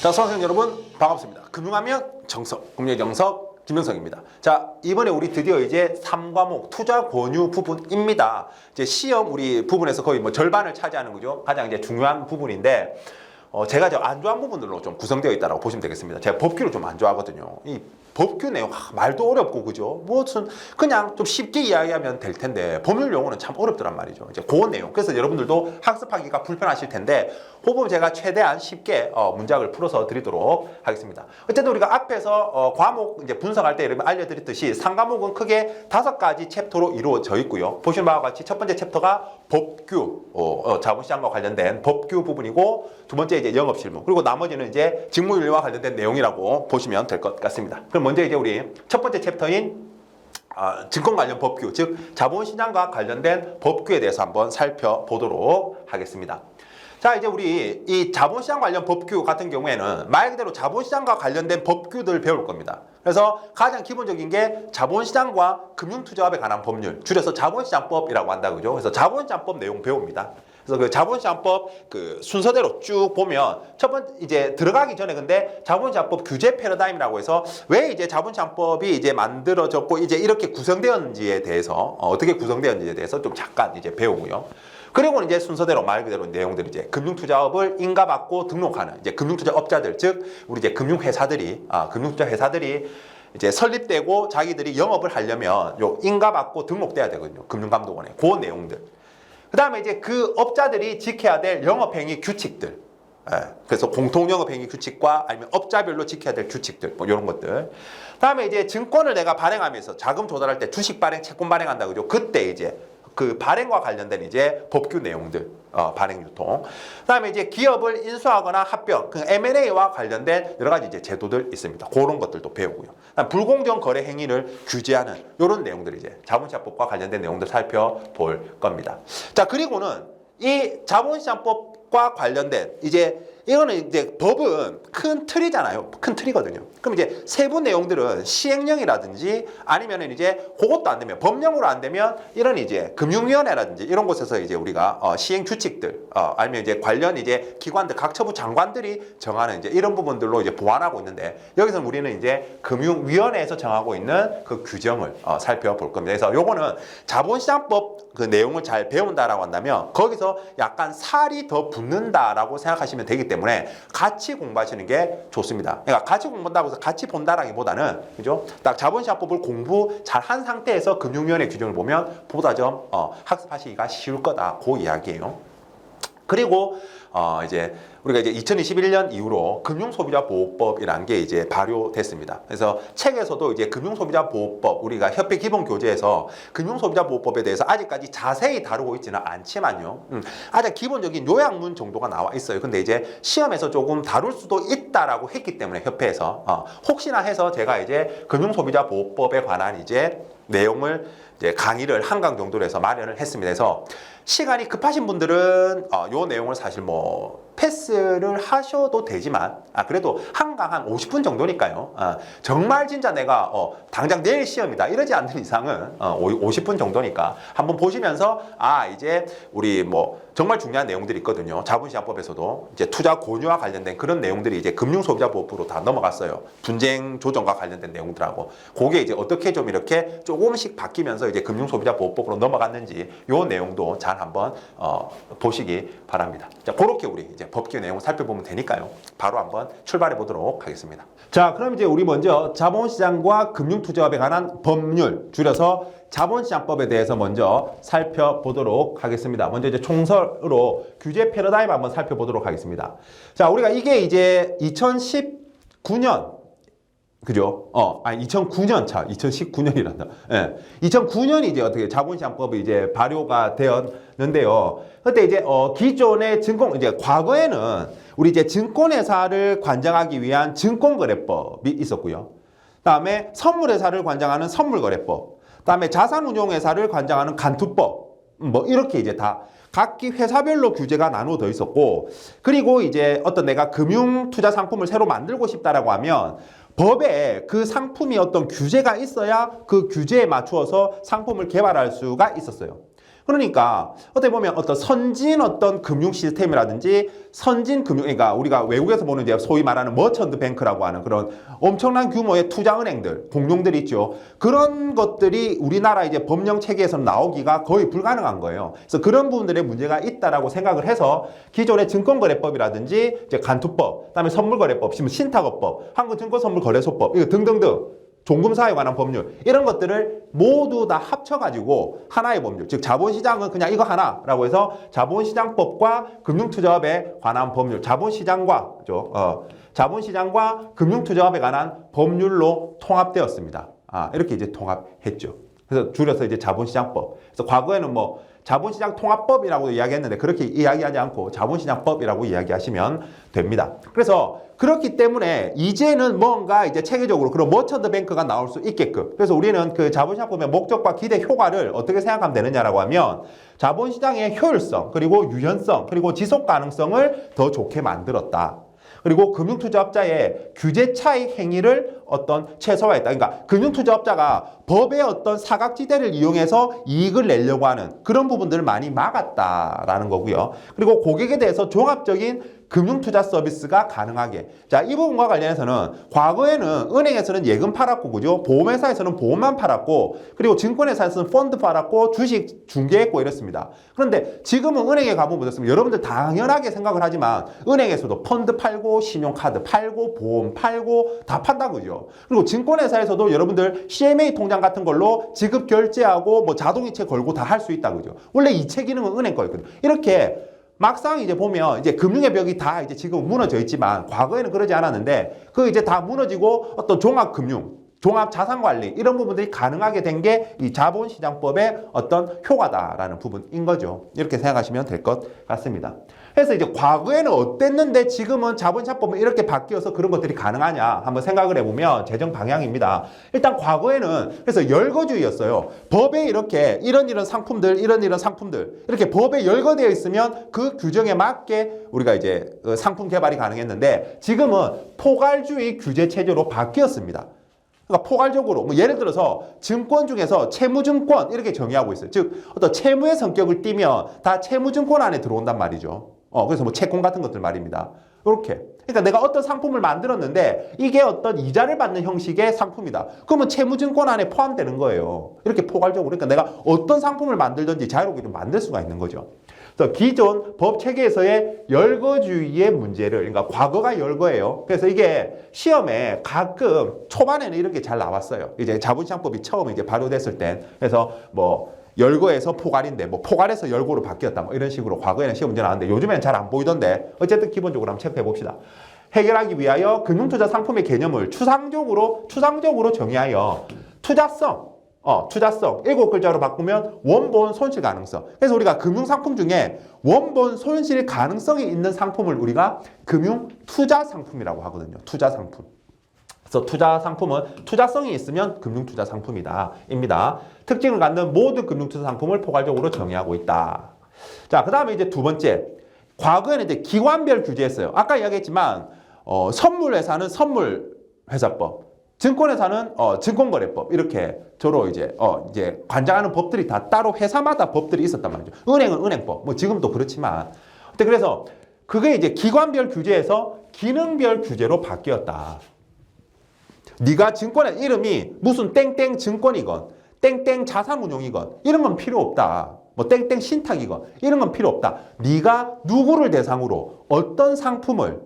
자, 수강생 여러분 반갑습니다. 금융하면 정석, 금융의 정석 김영석입니다. 자, 이번에 우리 드디어 이제 3과목 투자 권유 부분입니다. 이제 시험 우리 부분에서 거의 뭐 절반을 차지하는 거죠. 가장 이제 중요한 부분인데 제가 안 좋아하는 부분들로 좀 구성되어 있다고 보시면 되겠습니다. 제가 법규를 좀 안 좋아하거든요. 이 법규 내용 말도 어렵고 그죠? 무슨 그냥 좀 쉽게 이야기하면 될 텐데 법률 용어는 참 어렵더란 말이죠. 이제 그 내용. 그래서 여러분들도 학습하기가 불편하실 텐데 그 부분 제가 최대한 쉽게 문장을 풀어서 드리도록 하겠습니다. 어쨌든 우리가 앞에서 과목 이제 분석할 때 여러분 알려드렸듯이 3과목은 크게 5가지 챕터로 이루어져 있고요. 보시는 바와 같이 첫 번째 챕터가 법규, 자본시장과 관련된 법규 부분이고 두 번째 이제 영업실무 그리고 나머지는 이제 직무윤리와 관련된 내용이라고 보시면 될 것 같습니다. 그럼 먼저 이제 우리 첫 번째 챕터인 증권 관련 법규, 즉 자본시장과 관련된 법규에 대해서 한번 살펴보도록 하겠습니다. 자, 이제 우리 이 자본시장 관련 법규 같은 경우에는 말 그대로 자본시장과 관련된 법규들 배울 겁니다. 그래서 가장 기본적인 게 자본시장과 금융투자업에 관한 법률, 줄여서 자본시장법이라고 한다 그죠? 그래서 자본시장법 내용 배웁니다. 그래서 그 자본시장법 그 순서대로 쭉 보면 첫 번째 이제 들어가기 전에 근데 자본시장법 규제 패러다임이라고 해서 왜 이제 자본시장법이 이제 만들어졌고 이제 이렇게 구성되었는지에 대해서 어떻게 구성되었는지에 대해서 좀 잠깐 이제 배우고요. 그리고는 이제 순서대로 말 그대로 내용들이 이제 금융투자업을 인가받고 등록하는 이제 금융투자업자들, 즉 우리 이제 금융회사들이 금융투자회사들이 이제 설립되고 자기들이 영업을 하려면 요 인가받고 등록돼야 되거든요. 금융감독원에 그 내용들. 그 다음에 이제 그 업자들이 지켜야 될 영업행위 규칙들. 그래서 공통영업행위 규칙과 아니면 업자별로 지켜야 될 규칙들, 뭐 이런 것들. 다음에 이제 증권을 내가 발행하면서 자금 조달할 때 주식 발행, 채권 발행한다 그죠? 그때 이제 그 발행과 관련된 이제 법규 내용들, 발행 유통. 그다음에 이제 기업을 인수하거나 합병, 그 M&A와 관련된 여러 가지 이제 제도들 있습니다. 그런 것들도 배우고요. 불공정 거래 행위를 규제하는 이런 내용들 이제 자본시장법과 관련된 내용들 살펴볼 겁니다. 자, 그리고는 이 자본시장법과 관련된 이거는 이제 법은 큰 틀이잖아요. 큰 틀이거든요. 그럼 이제 세부 내용들은 시행령이라든지 아니면은 이제 그것도 안 되면 법령으로 안 되면 이런 이제 금융위원회라든지 이런 곳에서 이제 우리가 시행 규칙들 아니면 이제 관련 이제 기관들 각 처부 장관들이 정하는 이제 이런 부분들로 이제 보완하고 있는데 여기서는 우리는 이제 금융위원회에서 정하고 있는 그 규정을 살펴볼 겁니다. 그래서 요거는 자본시장법 그 내용을 잘 배운다라고 한다면 거기서 약간 살이 더 붙는다라고 생각하시면 되기 때문에 같이 공부하시는 게 좋습니다. 그러니까 같이 공부한다고 해서 같이 본다라기보다는 그죠? 딱 자본시장법을 공부 잘 한 상태에서 금융위원회 규정을 보면 보다 좀 학습하시기가 쉬울 거다. 그 이야기예요. 그리고 이제 우리가 이제 2021년 이후로 금융소비자보호법이라는 게 이제 발효됐습니다. 그래서 책에서도 이제 금융소비자보호법 우리가 협회 기본 교재에서 금융소비자보호법에 대해서 아직까지 자세히 다루고 있지는 않지만요. 아주 기본적인 요약문 정도가 나와 있어요. 근데 이제 시험에서 조금 다룰 수도 있다라고 했기 때문에 협회에서 혹시나 해서 제가 이제 금융소비자보호법에 관한 이제 내용을 이제 강의를 한강 정도로 해서 마련을 했습니다. 그래서 시간이 급하신 분들은 요 내용을 사실 뭐 패스를 하셔도 되지만 그래도 한강 한 50분 정도니까요. 정말 진짜 내가 당장 내일 시험이다 이러지 않는 이상은 50분 정도니까 한번 보시면서 이제 우리 뭐 정말 중요한 내용들이 있거든요. 자본시장법에서도 이제 투자 권유와 관련된 그런 내용들이 이제 금융소비자보호법으로 다 넘어갔어요. 분쟁 조정과 관련된 내용들하고 그게 이제 어떻게 좀 이렇게 조금씩 바뀌면서 이제 금융소비자보호법으로 넘어갔는지 요 내용도 잘 한번 보시기 바랍니다. 자, 그렇게 우리 이제 법규 내용을 살펴보면 되니까요. 바로 한번 출발해 보도록 하겠습니다. 자, 그럼 이제 우리 먼저 자본시장과 금융투자업에 관한 법률, 줄여서 자본시장법에 대해서 먼저 살펴보도록 하겠습니다. 먼저 이제 총설으로 규제 패러다임 한번 살펴보도록 하겠습니다. 자, 우리가 이게 이제 2019년 그죠? 2009년 2019년이란다. 예. 2009년이 이제 어떻게 자본시장법이 이제 발효가 되었는데요. 그때 이제 기존의 이제 과거에는 우리 이제 증권회사를 관장하기 위한 증권거래법이 있었고요. 그다음에 선물회사를 관장하는 선물거래법. 그다음에 자산운용회사를 관장하는 간투법. 뭐 이렇게 이제 다 각기 회사별로 규제가 나누어져 있었고, 그리고 이제 어떤 내가 금융투자 상품을 새로 만들고 싶다라고 하면 법에 그 상품이 어떤 규제가 있어야 그 규제에 맞추어서 상품을 개발할 수가 있었어요. 그러니까 어떻게 보면 어떤 선진 어떤 금융 시스템이라든지 선진 금융, 그러니까 우리가 외국에서 보는 이제 소위 말하는 머천트 뱅크라고 하는 그런 엄청난 규모의 투자 은행들, 공룡들이 있죠. 그런 것들이 우리나라 이제 법령 체계에서 나오기가 거의 불가능한 거예요. 그래서 그런 부분들에 문제가 있다라고 생각을 해서 기존의 증권거래법이라든지 이제 간투법, 그다음에 선물거래법, 신탁업법, 한국증권선물거래소법 이거 등등등. 종금사에 관한 법률 이런 것들을 모두 다 합쳐가지고 하나의 법률, 즉 자본시장은 그냥 이거 하나라고 해서 자본시장법과 금융투자업에 관한 법률, 자본시장과 금융투자업에 관한 법률로 통합되었습니다. 이렇게 이제 통합했죠. 그래서 줄여서 이제 자본시장법. 그래서 과거에는 뭐 자본시장 통합법이라고 이야기했는데 그렇게 이야기하지 않고 자본시장법이라고 이야기하시면 됩니다. 그래서 그렇기 때문에 이제는 뭔가 이제 체계적으로 그런 머천트 뱅크가 나올 수 있게끔. 그래서 우리는 그 자본시장법의 목적과 기대 효과를 어떻게 생각하면 되느냐라고 하면 자본시장의 효율성, 그리고 유연성, 그리고 지속 가능성을 더 좋게 만들었다. 그리고 금융투자업자의 규제 차익 행위를 어떤 최소화했다. 그러니까 금융투자업자가 법의 어떤 사각지대를 이용해서 이익을 내려고 하는 그런 부분들을 많이 막았다라는 거고요. 그리고 고객에 대해서 종합적인 금융투자 서비스가 가능하게. 자, 이 부분과 관련해서는 과거에는 은행에서는 예금 팔았고, 그죠? 보험회사에서는 보험만 팔았고, 그리고 증권회사에서는 펀드 팔았고, 주식 중개했고 이랬습니다. 그런데 지금은 은행에 가보면 어떻습니까? 여러분들 당연하게 생각을 하지만 은행에서도 펀드 팔고, 신용카드 팔고, 보험 팔고 다 판다, 그죠? 그리고 증권회사에서도 여러분들 CMA 통장 같은 걸로 지급 결제하고 뭐 자동이체 걸고 다 할 수 있다, 그죠? 원래 이체 기능은 은행 거였거든요. 이렇게 막상 이제 보면 이제 금융의 벽이 다 이제 지금 무너져 있지만 과거에는 그러지 않았는데 그 이제 다 무너지고 어떤 종합금융, 종합자산관리 이런 부분들이 가능하게 된 게 이 자본시장법의 어떤 효과다라는 부분인 거죠. 이렇게 생각하시면 될 것 같습니다. 그래서 이제 과거에는 어땠는데 지금은 자본시장법은 이렇게 바뀌어서 그런 것들이 가능하냐 한번 생각을 해보면 재정 방향입니다. 일단 과거에는 그래서 열거주의였어요. 법에 이렇게 이런 상품들 이런 상품들 이렇게 법에 열거되어 있으면 그 규정에 맞게 우리가 이제 상품 개발이 가능했는데 지금은 포괄주의 규제 체제로 바뀌었습니다. 그러니까 포괄적으로 뭐 예를 들어서 증권 중에서 채무증권 이렇게 정의하고 있어요. 즉 어떤 채무의 성격을 띠면 다 채무증권 안에 들어온단 말이죠. 그래서 뭐 채권 같은 것들 말입니다. 이렇게. 그러니까 내가 어떤 상품을 만들었는데 이게 어떤 이자를 받는 형식의 상품이다. 그러면 채무증권 안에 포함되는 거예요. 이렇게 포괄적으로. 그러니까 내가 어떤 상품을 만들든지 자유롭게 좀 만들 수가 있는 거죠. 그래서 기존 법 체계에서의 열거주의의 문제를, 그러니까 과거가 열거예요. 그래서 이게 시험에 가끔 초반에는 이런 게 잘 나왔어요. 이제 자본시장법이 처음 이제 발효됐을 때. 그래서 뭐 열거에서 포괄인데 뭐 포괄에서 열거로 바뀌었다. 뭐 이런 식으로 과거에는 시험 문제 나왔는데 요즘에는 잘 안 보이던데 어쨌든 기본적으로 한번 체크해 봅시다. 해결하기 위하여 금융투자 상품의 개념을 추상적으로 정의하여 투자성 7글자로 바꾸면 원본 손실 가능성. 그래서 우리가 금융상품 중에 원본 손실 가능성이 있는 상품을 우리가 금융투자 상품이라고 하거든요. 투자 상품. 그래서 투자 상품은 투자성이 있으면 금융투자 상품이다. 입니다. 특징을 갖는 모든 금융투자 상품을 포괄적으로 정의하고 있다. 자, 그 다음에 이제 두 번째. 과거에는 이제 기관별 규제했어요. 아까 이야기했지만, 선물회사는 선물회사법. 증권회사는 증권거래법 이렇게 저로 이제 관장하는 법들이 다 따로 회사마다 법들이 있었단 말이죠. 은행은 은행법, 뭐 지금도 그렇지만, 그래서 그게 이제 기관별 규제에서 기능별 규제로 바뀌었다. 네가 증권의 이름이 무슨 땡땡 증권이건 땡땡 자산운용이건 이런 건 필요 없다. 뭐 땡땡 신탁이건 이런 건 필요 없다. 네가 누구를 대상으로 어떤 상품을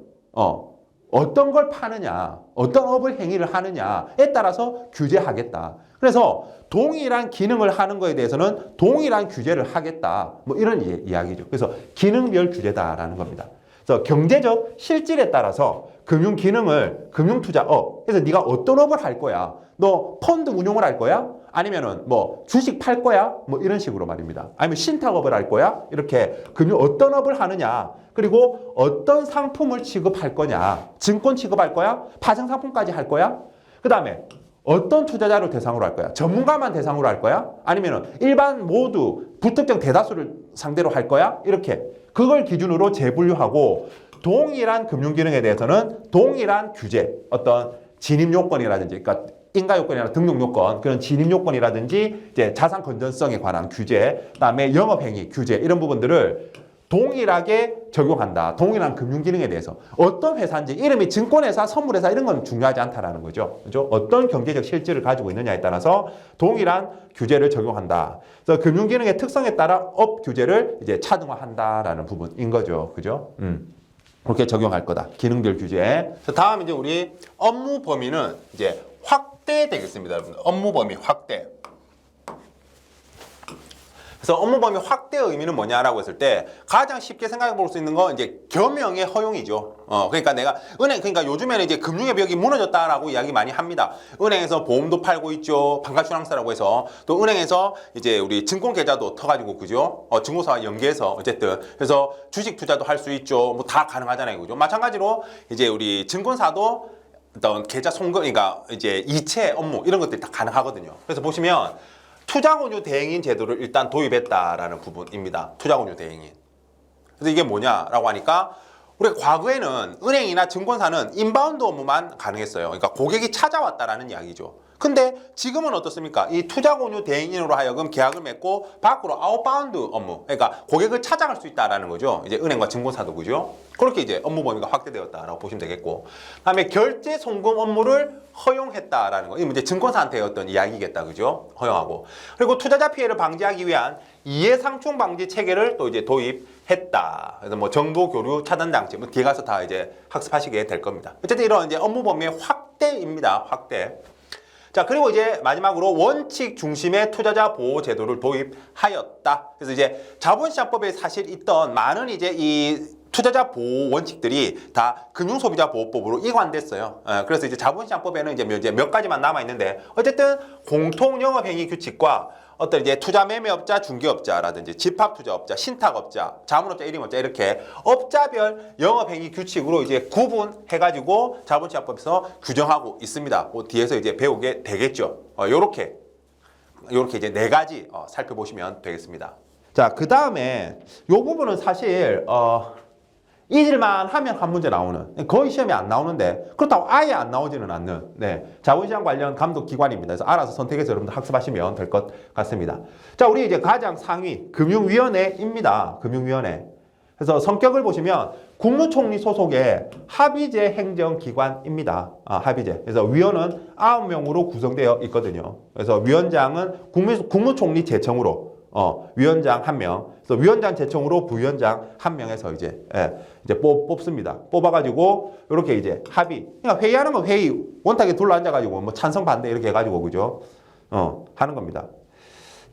어떤 걸 파느냐, 어떤 업을 행위를 하느냐에 따라서 규제하겠다. 그래서 동일한 기능을 하는 거에 대해서는 동일한 규제를 하겠다. 뭐 이런 이야기죠. 그래서 기능별 규제다라는 겁니다. 그래서 경제적 실질에 따라서 금융 기능을 금융투자업. 그래서 네가 어떤 업을 할 거야? 너 펀드 운용을 할 거야? 아니면은 뭐 주식 팔 거야? 뭐 이런 식으로 말입니다. 아니면 신탁업을 할 거야? 이렇게 금융 어떤 업을 하느냐? 그리고 어떤 상품을 취급할 거냐? 증권 취급할 거야? 파생상품까지 할 거야? 그 다음에 어떤 투자자를 대상으로 할 거야? 전문가만 대상으로 할 거야? 아니면은 일반 모두 불특정 대다수를 상대로 할 거야? 이렇게 그걸 기준으로 재분류하고 동일한 금융기능에 대해서는 동일한 규제, 어떤 진입 요건이라든지, 그러니까 인가 요건이나 등록 요건, 그런 진입 요건이라든지 이제 자산 건전성에 관한 규제, 그다음에 영업 행위 규제 이런 부분들을 동일하게 적용한다. 동일한 금융 기능에 대해서 어떤 회사인지 이름이 증권회사, 선물회사 이런 건 중요하지 않다라는 거죠. 그죠? 어떤 경제적 실질을 가지고 있느냐에 따라서 동일한 규제를 적용한다. 그래서 금융 기능의 특성에 따라 업 규제를 이제 차등화한다라는 부분인 거죠. 그죠? 그렇게 적용할 거다. 기능별 규제. 다음 이제 우리 업무 범위는 이제 확대되겠습니다, 여러분들. 업무 범위 확대. 그래서 업무 범위 확대의 의미는 뭐냐라고 했을 때 가장 쉽게 생각해 볼 수 있는 건 이제 겸용의 허용이죠. 그러니까 내가 그러니까 요즘에는 이제 금융의 벽이 무너졌다라고 이야기 많이 합니다. 은행에서 보험도 팔고 있죠. 반가슈랑스라고 해서 또 은행에서 이제 우리 증권 계좌도 터가지고 그죠? 증권사와 연계해서 어쨌든 그래서 주식 투자도 할 수 있죠. 뭐 다 가능하잖아요, 그죠? 마찬가지로 이제 우리 증권사도 어떤 계좌 송금, 그러니까 이제 이체 업무 이런 것들이 다 가능하거든요. 그래서 보시면 투자권유 대행인 제도를 일단 도입했다라는 부분입니다. 투자권유 대행인. 그래서 이게 뭐냐라고 하니까 우리가 과거에는 은행이나 증권사는 인바운드 업무만 가능했어요. 그러니까 고객이 찾아왔다라는 이야기죠. 근데 지금은 어떻습니까? 이 투자권유 대행인으로 하여금 계약을 맺고 밖으로 아웃바운드 업무, 그러니까 고객을 찾아갈 수 있다라는 거죠. 이제 은행과 증권사도 그죠? 그렇게 이제 업무 범위가 확대되었다라고 보시면 되겠고, 그다음에 결제 송금 업무를 허용했다라는 거. 이건 이제 증권사한테의 어떤 이야기겠다, 그죠? 허용하고. 그리고 투자자 피해를 방지하기 위한 이해상충 방지 체계를 또 이제 도입했다. 그래서 뭐 정보 교류 차단 장치, 뭐 뒤에 가서 다 이제 학습하시게 될 겁니다. 어쨌든 이런 이제 업무 범위의 확대입니다. 확대. 자, 그리고 이제 마지막으로 원칙 중심의 투자자 보호 제도를 도입하였다. 그래서 이제 자본시장법에 사실 있던 많은 이제 이 투자자 보호 원칙들이 다 금융소비자보호법으로 이관됐어요. 그래서 이제 자본시장법에는 이제 몇 가지만 남아 있는데 어쨌든 공통영업행위 규칙과 어떤 이제 투자매매업자, 중개업자라든지 집합투자업자, 신탁업자, 자문업자, 일임업자 이렇게 업자별 영업행위 규칙으로 이제 구분해가지고 자본시장법에서 규정하고 있습니다. 그 뒤에서 이제 배우게 되겠죠. 요렇게 이제 네 가지 살펴보시면 되겠습니다. 자, 그 다음에 요 부분은 사실 잊을만 하면 한 문제 나오는, 거의 시험에 안 나오는데 그렇다고 아예 안 나오지는 않는 자본시장 관련 감독기관입니다. 그래서 알아서 선택해서 여러분들 학습하시면 될 것 같습니다. 자, 우리 이제 가장 상위 금융위원회입니다. 금융위원회. 그래서 성격을 보시면 국무총리 소속의 합의제 행정기관입니다. 합의제. 그래서 위원은 9명으로 구성되어 있거든요. 그래서 위원장은 국무총리 제청으로 위원장 1명, 그래서 위원장 제청으로 부위원장 1명에서 이제 뽑습니다. 뽑아가지고 이렇게 이제 합의. 그러니까 회의하는 건 회의 원탁에 둘러 앉아가지고 뭐 찬성 반대 이렇게 해가지고 그죠? 하는 겁니다.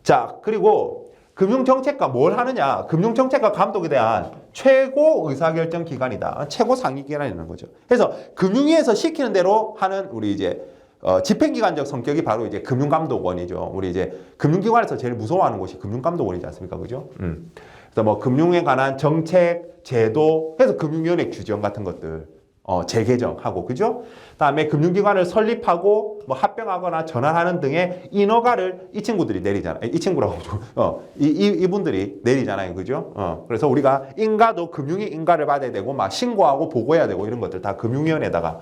자, 그리고 금융정책과 뭘 하느냐? 금융정책과 감독에 대한 최고 의사결정 기관이다. 최고 상위 기관이라는 거죠. 그래서 금융위에서 시키는 대로 하는 우리 이제 집행기관적 성격이 바로 이제 금융감독원이죠. 우리 이제 금융기관에서 제일 무서워하는 곳이 금융감독원이지 않습니까? 그죠? 그래서 뭐 금융에 관한 정책, 제도, 그래서 금융위원회 규정 같은 것들, 재개정하고, 그죠? 그다음에 금융기관을 설립하고, 뭐 합병하거나 전환하는 등의 인허가를 이 친구들이 내리잖아요. 이 친구라고, 이분들이 내리잖아요. 그죠? 그래서 우리가 인가도 금융이 인가를 받아야 되고, 막 신고하고 보고해야 되고, 이런 것들 다 금융위원회에다가,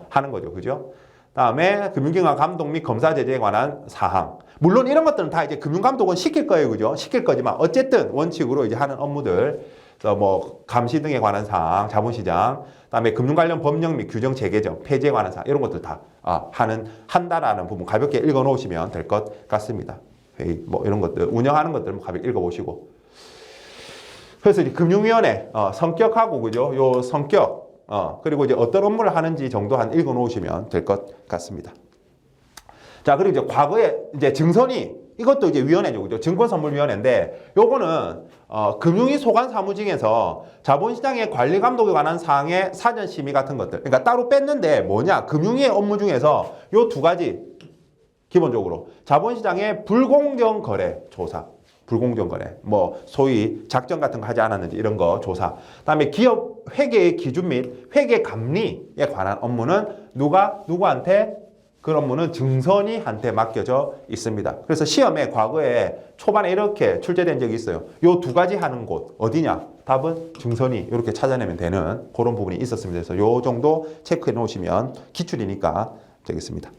하는 거죠. 그죠? 다음에 금융기관 감독 및 검사 제재에 관한 사항. 물론 이런 것들은 다 이제 금융감독은 시킬 거예요, 그죠? 시킬 거지만 어쨌든 원칙으로 이제 하는 업무들, 뭐 감시 등에 관한 사항, 자본시장, 그다음에 금융 관련 법령 및 규정 재개정, 폐지에 관한 사항 이런 것들 다 한다라는 부분 가볍게 읽어놓으시면 될 것 같습니다. 회의 뭐 이런 것들 운영하는 것들 가볍게 읽어보시고. 그래서 이제 금융위원회 성격하고 그죠? 요 성격. 그리고 이제 어떤 업무를 하는지 정도 한 읽어 놓으시면 될 것 같습니다. 자, 그리고 이제 과거에 이제 증선이 이것도 이제 위원회죠. 그죠? 증권선물위원회인데 요거는 금융위 소관 사무 중에서 자본시장의 관리 감독에 관한 사항의 사전 심의 같은 것들. 그러니까 따로 뺐는데 뭐냐? 금융위의 업무 중에서 요 두 가지 기본적으로 자본시장의 불공정 거래 조사. 불공정 거래, 뭐 소위 작전 같은 거 하지 않았는지 이런 거 조사. 그다음에 기업 회계의 기준 및 회계 감리에 관한 업무는 누구한테 그 업무는 증선이한테 맡겨져 있습니다. 그래서 시험에 과거에 초반에 이렇게 출제된 적이 있어요. 요 두 가지 하는 곳 어디냐? 답은 증선이 이렇게 찾아내면 되는 그런 부분이 있었습니다. 그래서 요 정도 체크해 놓으시면 기출이니까 되겠습니다.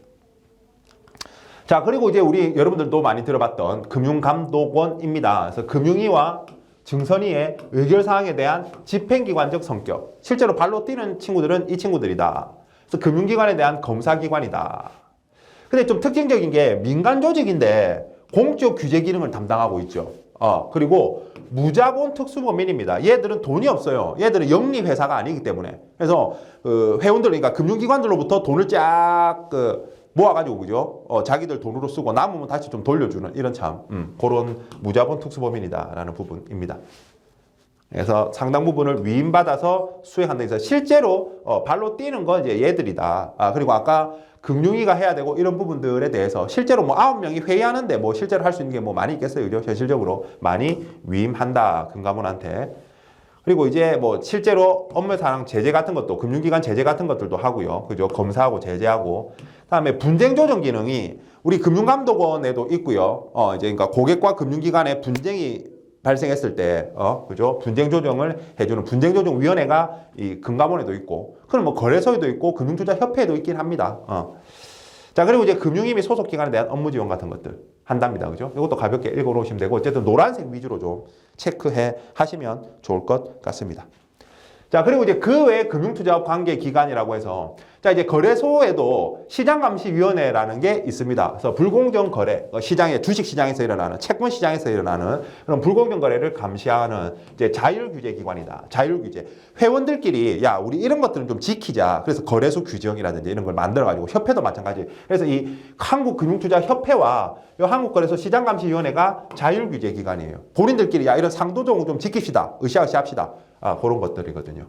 자, 그리고 이제 우리 여러분들도 많이 들어봤던 금융감독원입니다. 그래서 금융위와 증선위의 의결사항에 대한 집행기관적 성격. 실제로 발로 뛰는 친구들은 이 친구들이다. 그래서 금융기관에 대한 검사기관이다. 근데 좀 특징적인 게 민간 조직인데 공적 규제 기능을 담당하고 있죠. 그리고 무자본 특수법인입니다. 얘들은 돈이 없어요. 얘들은 영리회사가 아니기 때문에. 그래서 회원들, 그러니까 금융기관들로부터 돈을 쫙 모아가지고, 그죠? 자기들 돈으로 쓰고 남으면 다시 좀 돌려주는 이런 그런 무자본 특수법인이다라는 부분입니다. 그래서 상당 부분을 위임받아서 수행한다 해서 실제로 발로 뛰는 건 이제 얘들이다. 그리고 아까 금융위가 해야 되고 이런 부분들에 대해서 실제로 뭐 9명이 회의하는데 뭐 실제로 할 수 있는 게 뭐 많이 있겠어요. 그죠? 현실적으로 많이 위임한다. 금감원한테. 그리고 이제 뭐 실제로 업무사항 제재 같은 것도 금융기관 제재 같은 것들도 하고요. 그죠? 검사하고 제재하고. 그다음에 분쟁 조정 기능이 우리 금융감독원에도 있고요. 이제 그러니까 고객과 금융기관의 분쟁이 발생했을 때, 그죠? 분쟁 조정을 해주는 분쟁조정위원회가 이 금감원에도 있고, 그럼 뭐 거래소에도 있고, 금융투자협회에도 있긴 합니다. 자, 그리고 이제 금융임의 소속기관에 대한 업무 지원 같은 것들 한답니다. 그죠? 이것도 가볍게 읽어놓으시면 되고, 어쨌든 노란색 위주로 좀 체크해 하시면 좋을 것 같습니다. 자, 그리고 이제 그 외에 금융투자업 관계기관이라고 해서, 자, 이제 거래소에도 시장감시위원회라는 게 있습니다. 그래서 불공정 거래, 주식시장에서 일어나는, 채권시장에서 일어나는 그런 불공정 거래를 감시하는 이제 자율규제기관이다. 자율규제. 회원들끼리, 야, 우리 이런 것들은 좀 지키자. 그래서 거래소 규정이라든지 이런 걸 만들어가지고, 협회도 마찬가지. 그래서 이 한국금융투자협회와 이 한국거래소 시장감시위원회가 자율규제기관이에요. 본인들끼리, 야, 이런 상도종을 좀 지킵시다. 으쌰으쌰 합시다. 그런 것들이거든요.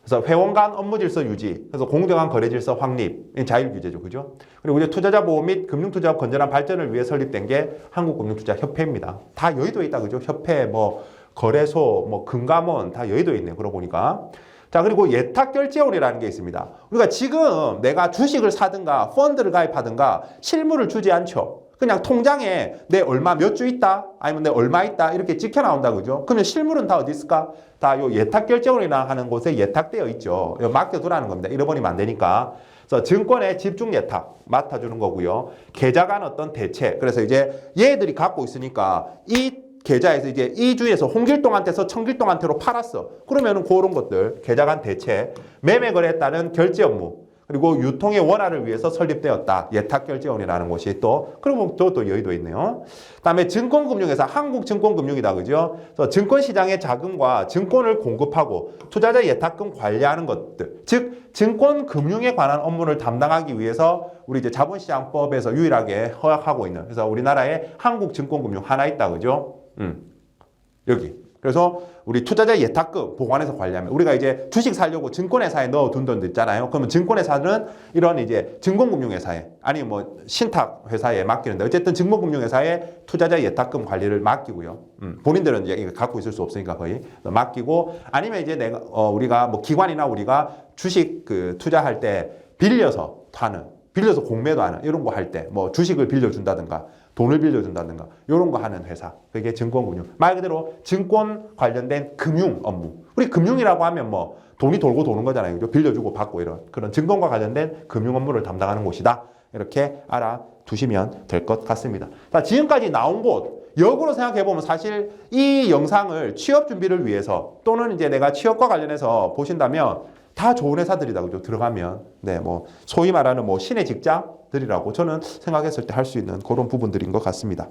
그래서 회원 간 업무 질서 유지, 그래서 공정한 거래 질서 확립, 자율규제죠, 그죠? 그리고 이제 투자자 보호 및 금융투자업 건전한 발전을 위해 설립된 게 한국금융투자협회입니다. 다 여의도에 있다, 그죠? 협회, 뭐 거래소, 뭐 금감원 다 여의도에 있네요. 그러고 보니까. 자, 그리고 예탁결제원이라는 게 있습니다. 우리가 지금 내가 주식을 사든가 펀드를 가입하든가 실물을 주지 않죠. 그냥 통장에 내 얼마 몇 주 있다, 아니면 내 얼마 있다 이렇게 찍혀 나온다, 그죠? 그러면 실물은 다 어디 있을까? 다 요 예탁결제원이나 하는 곳에 예탁되어 있죠. 맡겨두라는 겁니다. 잃어버리면 안 되니까. 그래서 증권의 집중 예탁 맡아주는 거고요. 계좌 간 어떤 대체. 그래서 이제 얘들이 갖고 있으니까 이 계좌에서 이제 이 주에서 홍길동한테서 청길동한테로 팔았어. 그러면은 그런 것들, 계좌 간 대체, 매매 거래에 따른 결제 업무. 그리고 유통의 원활을 위해서 설립되었다. 예탁결제원이라는 곳이 또, 그리고 또 여의도에 있네요. 그다음에 증권금융회사, 한국증권금융이다, 그죠? 그래서 증권시장의 자금과 증권을 공급하고 투자자 예탁금 관리하는 것들, 즉 증권금융에 관한 업무를 담당하기 위해서 우리 이제 자본시장법에서 유일하게 허락하고 있는, 그래서 우리나라에 한국증권금융 하나 있다, 그죠? 여기. 그래서 우리 투자자 예탁금 보관해서 관리하면, 우리가 이제 주식 사려고 증권회사에 넣어둔 돈 있잖아요. 그러면 증권회사는 이런 이제 증권금융회사에, 아니면 뭐 신탁회사에 맡기는데, 어쨌든 증권금융회사에 투자자 예탁금 관리를 맡기고요. 본인들은 이제 갖고 있을 수 없으니까 거의 맡기고, 아니면 이제 우리가 뭐 기관이나 우리가 주식 투자할 때 빌려서 공매도 하는 이런 거 할 때, 뭐 주식을 빌려준다든가 돈을 빌려준다든가 이런 거 하는 회사, 그게 증권금융. 말 그대로 증권 관련된 금융 업무. 우리 금융이라고 하면 뭐 돈이 돌고 도는 거잖아요, 그죠? 빌려주고 받고 이런 그런 증권과 관련된 금융 업무를 담당하는 곳이다. 이렇게 알아두시면 될 것 같습니다. 자, 지금까지 나온 곳, 역으로 생각해보면 사실 이 영상을 취업 준비를 위해서, 또는 이제 내가 취업과 관련해서 보신다면 다 좋은 회사들이다, 그죠? 들어가면. 네, 뭐 소위 말하는 뭐 신의 직장들이라고 저는 생각했을 때 할 수 있는 그런 부분들인 것 같습니다.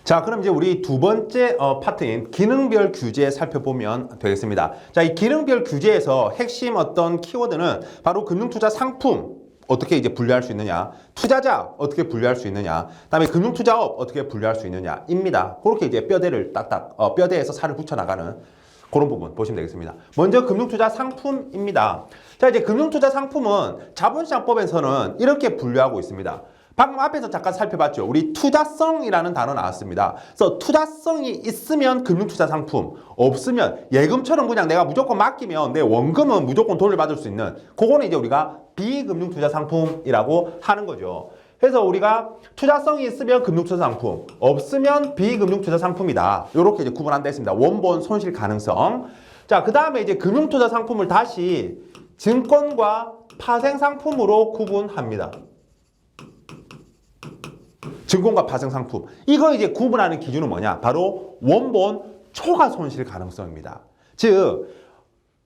자, 그럼 이제 우리 두 번째 파트인 기능별 규제 살펴보면 되겠습니다. 자, 이 기능별 규제에서 핵심 어떤 키워드는 바로 금융투자 상품 어떻게 이제 분류할 수 있느냐, 투자자 어떻게 분류할 수 있느냐, 그다음에 금융투자업 어떻게 분류할 수 있느냐입니다. 그렇게 이제 뼈대를 딱딱 뼈대에서 살을 붙여 나가는 그런 부분 보시면 되겠습니다. 먼저 금융투자 상품입니다. 자, 이제 금융투자 상품은 자본시장법에서는 이렇게 분류하고 있습니다. 방금 앞에서 잠깐 살펴봤죠. 우리 투자성이라는 단어 나왔습니다. 그래서 투자성이 있으면 금융투자 상품, 없으면 예금처럼 그냥 내가 무조건 맡기면 내 원금은 무조건 돌려받을 수 있는, 그거는 이제 우리가 비금융투자 상품이라고 하는 거죠. 그래서 우리가 투자성이 있으면 금융투자 상품, 없으면 비금융투자 상품이다. 이렇게 이제 구분한다 했습니다. 원본 손실 가능성. 자, 그 다음에 이제 금융투자 상품을 다시 증권과 파생 상품으로 구분합니다. 증권과 파생 상품. 이거 이제 구분하는 기준은 뭐냐? 바로 원본 초과 손실 가능성입니다. 즉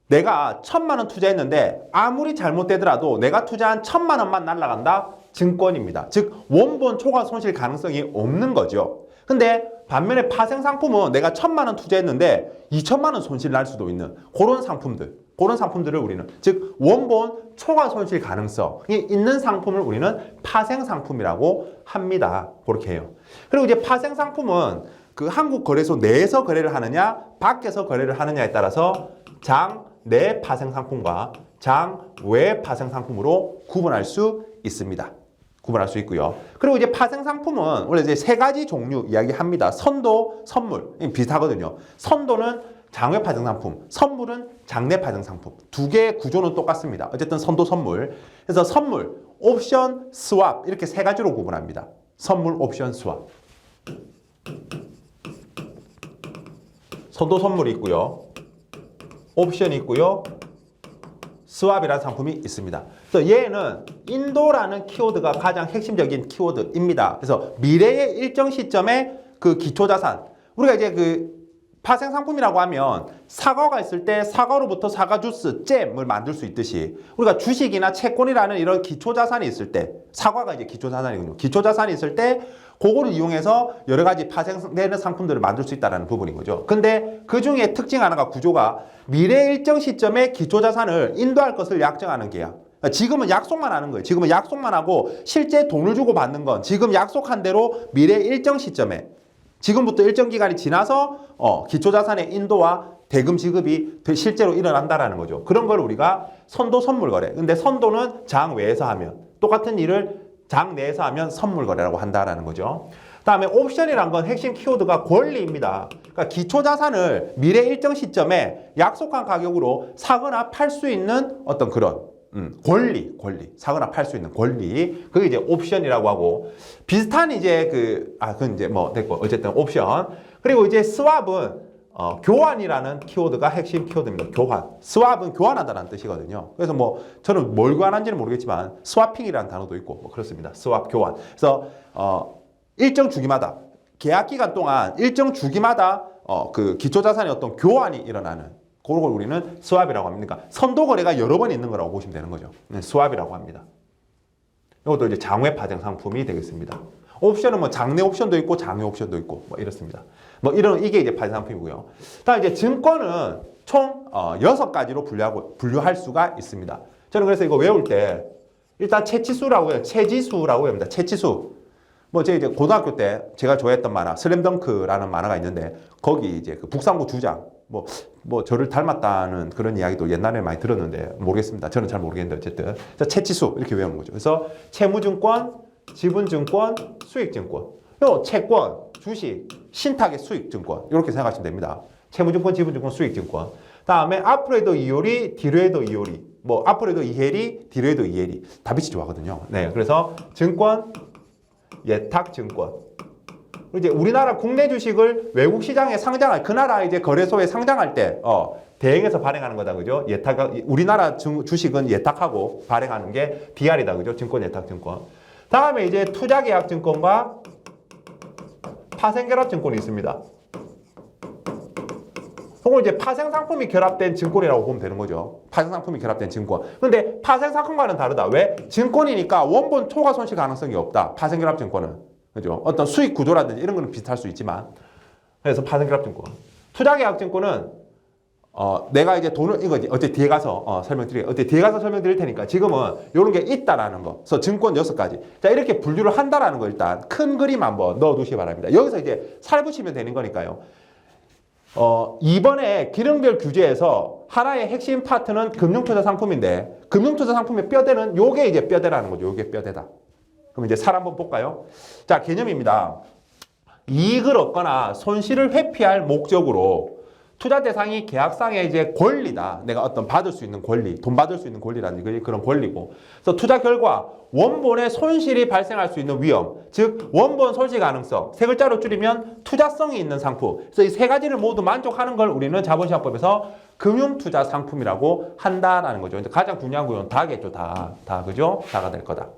내가 1,000만 원 투자했는데 아무리 잘못되더라도 내가 투자한 1,000만 원만 날아간다? 증권입니다. 즉 원본 초과 손실 가능성이 없는 거죠. 근데 반면에 파생 상품은 내가 1,000만 원 투자했는데 2,000만 원 손실 날 수도 있는 그런 상품들을 우리는 즉 원본 초과 손실 가능성이 있는 상품을 우리는 파생 상품이라고 합니다. 그렇게 해요. 그리고 이제 파생 상품은 그 한국 거래소 내에서 거래를 하느냐 밖에서 거래를 하느냐에 따라서 장 내 파생 상품과 장 외 파생 상품으로 구분할 수 있습니다. 구분할 수 있고요. 그리고 이제 파생 상품은 원래 이제 세 가지 종류 이야기합니다. 선도, 선물 비슷하거든요. 선도는 장외 파생 상품, 선물은 장내 파생 상품. 두 개의 구조는 똑같습니다. 어쨌든 선도, 선물. 그래서 선물, 옵션, 스왑 이렇게 세 가지로 구분합니다. 선물, 옵션, 스왑. 선도, 선물이 있고요. 옵션이 있고요. 스왑이라는 상품이 있습니다. 그래서 얘는 인도라는 키워드가 가장 핵심적인 키워드입니다. 그래서 미래의 일정 시점에 그 기초자산, 우리가 이제 그 파생 상품이라고 하면 사과가 있을 때 사과로부터 사과 주스, 잼을 만들 수 있듯이 우리가 주식이나 채권이라는 이런 기초자산이 있을 때 사과가 이제 기초자산이군요. 기초자산이 있을 때 그거를 이용해서 여러 가지 파생되는 상품들을 만들 수 있다는 부분인 거죠. 근데 그 중에 특징 하나가 구조가 미래 일정 시점에 기초자산을 인도할 것을 약정하는 계약. 지금은 약속만 하는 거예요. 지금은 약속만 하고 실제 돈을 주고 받는 건 지금 약속한 대로 미래 일정 시점에 지금부터 일정 기간이 지나서 기초자산의 인도와 대금 지급이 실제로 일어난다라는 거죠. 그런 걸 우리가 선도 선물 거래. 근데 선도는 장 외에서 하면 똑같은 일을 장 내에서 하면 선물 거래라고 한다라는 거죠. 다음에 옵션이란 건 핵심 키워드가 권리입니다. 그러니까 기초자산을 미래 일정 시점에 약속한 가격으로 사거나 팔 수 있는 어떤 그런 권리, 사거나 팔 수 있는 권리, 그게 이제 옵션이라고 하고, 비슷한 이제 그건 이제 뭐 됐고, 어쨌든 옵션. 그리고 이제 스왑은, 교환이라는 키워드가 핵심 키워드입니다. 교환. 스왑은 교환하다라는 뜻이거든요. 그래서 뭐, 저는 뭘 교환한지는 모르겠지만, 스와핑이라는 단어도 있고, 뭐 그렇습니다. 스왑, 교환. 그래서, 일정 주기마다, 계약 기간 동안 일정 주기마다, 그 기초자산의 어떤 교환이 일어나는, 그걸 우리는 스왑이라고 합니다. 그러니까 선도 거래가 여러 번 있는 거라고 보시면 되는 거죠. 스왑이라고 합니다. 이것도 이제 장외 파생 상품이 되겠습니다. 옵션은 뭐 장내 옵션도 있고 장외 옵션도 있고 뭐 이렇습니다. 뭐 이게 이제 파생 상품이고요. 다음 이제 증권은 총 6가지로 분류할 수가 있습니다. 저는 그래서 이거 외울 때 일단 채치수라고 해요. 채지수라고 합니다. 채치수. 뭐 제가 이제 고등학교 때 제가 좋아했던 만화 슬램덩크라는 만화가 있는데 거기 이제 그 북상구 주장 뭐 저를 닮았다는 그런 이야기도 옛날에 많이 들었는데 모르겠습니다. 저는 잘 모르겠는데 어쨌든 채치수 이렇게 외우는 거죠. 그래서 채무증권, 지분증권, 수익증권, 요 채권, 주식, 신탁의 수익증권 이렇게 생각하시면 됩니다. 채무증권, 지분증권, 수익증권. 다음에 앞으로 해도 이효리, 뒤로 해도 이효리, 뭐 앞으로 해도 이혜리, 뒤로 해도 이혜리 다 빛이 좋아하거든요. 네, 그래서 증권, 예탁증권. 이제 우리나라 국내 주식을 외국 시장에 상장할 그 나라 이제 거래소에 상장할 때 대행해서 발행하는 거다 그죠? 우리나라 주식은 예탁하고 발행하는 게 DR이다 그죠? 증권 예탁증권. 다음에 이제 투자계약증권과 파생결합증권이 있습니다. 그걸 이제 파생상품이 결합된 증권이라고 보면 되는 거죠. 파생상품이 결합된 증권. 근데 파생상품과는 다르다. 왜? 증권이니까 원본 초과 손실 가능성이 없다. 파생결합증권은. 그죠? 어떤 수익 구조라든지 이런 거는 비슷할 수 있지만. 그래서 파생결합증권. 투자계약증권은 내가 이제 돈을 이거 어째 뒤에 가서 설명드릴 테니까 지금은 이런 게 있다라는 거. 그래서 증권 6가지. 자, 이렇게 분류를 한다라는 거 일단 큰 그림 한번 넣어 두시기 바랍니다. 여기서 이제 살 붙이면 되는 거니까요. 이번에 기능별 규제에서 하나의 핵심 파트는 금융투자 상품인데 금융투자 상품의 뼈대는 요게 이제 뼈대라는 거죠. 요게 뼈대다. 그럼 이제 살 한번 볼까요? 자, 개념입니다. 이익을 얻거나 손실을 회피할 목적으로 투자 대상이 계약상의 이제 권리다. 내가 어떤 받을 수 있는 권리, 돈 받을 수 있는 권리라는 그런 권리고. 그래서 투자 결과 원본의 손실이 발생할 수 있는 위험, 즉 원본 손실 가능성, 세 글자로 줄이면 투자성이 있는 상품. 그래서 이 세 가지를 모두 만족하는 걸 우리는 자본시장법에서 금융투자 상품이라고 한다라는 거죠. 가장 중요한 건 다겠죠, 다 그죠? 다가 될 거다.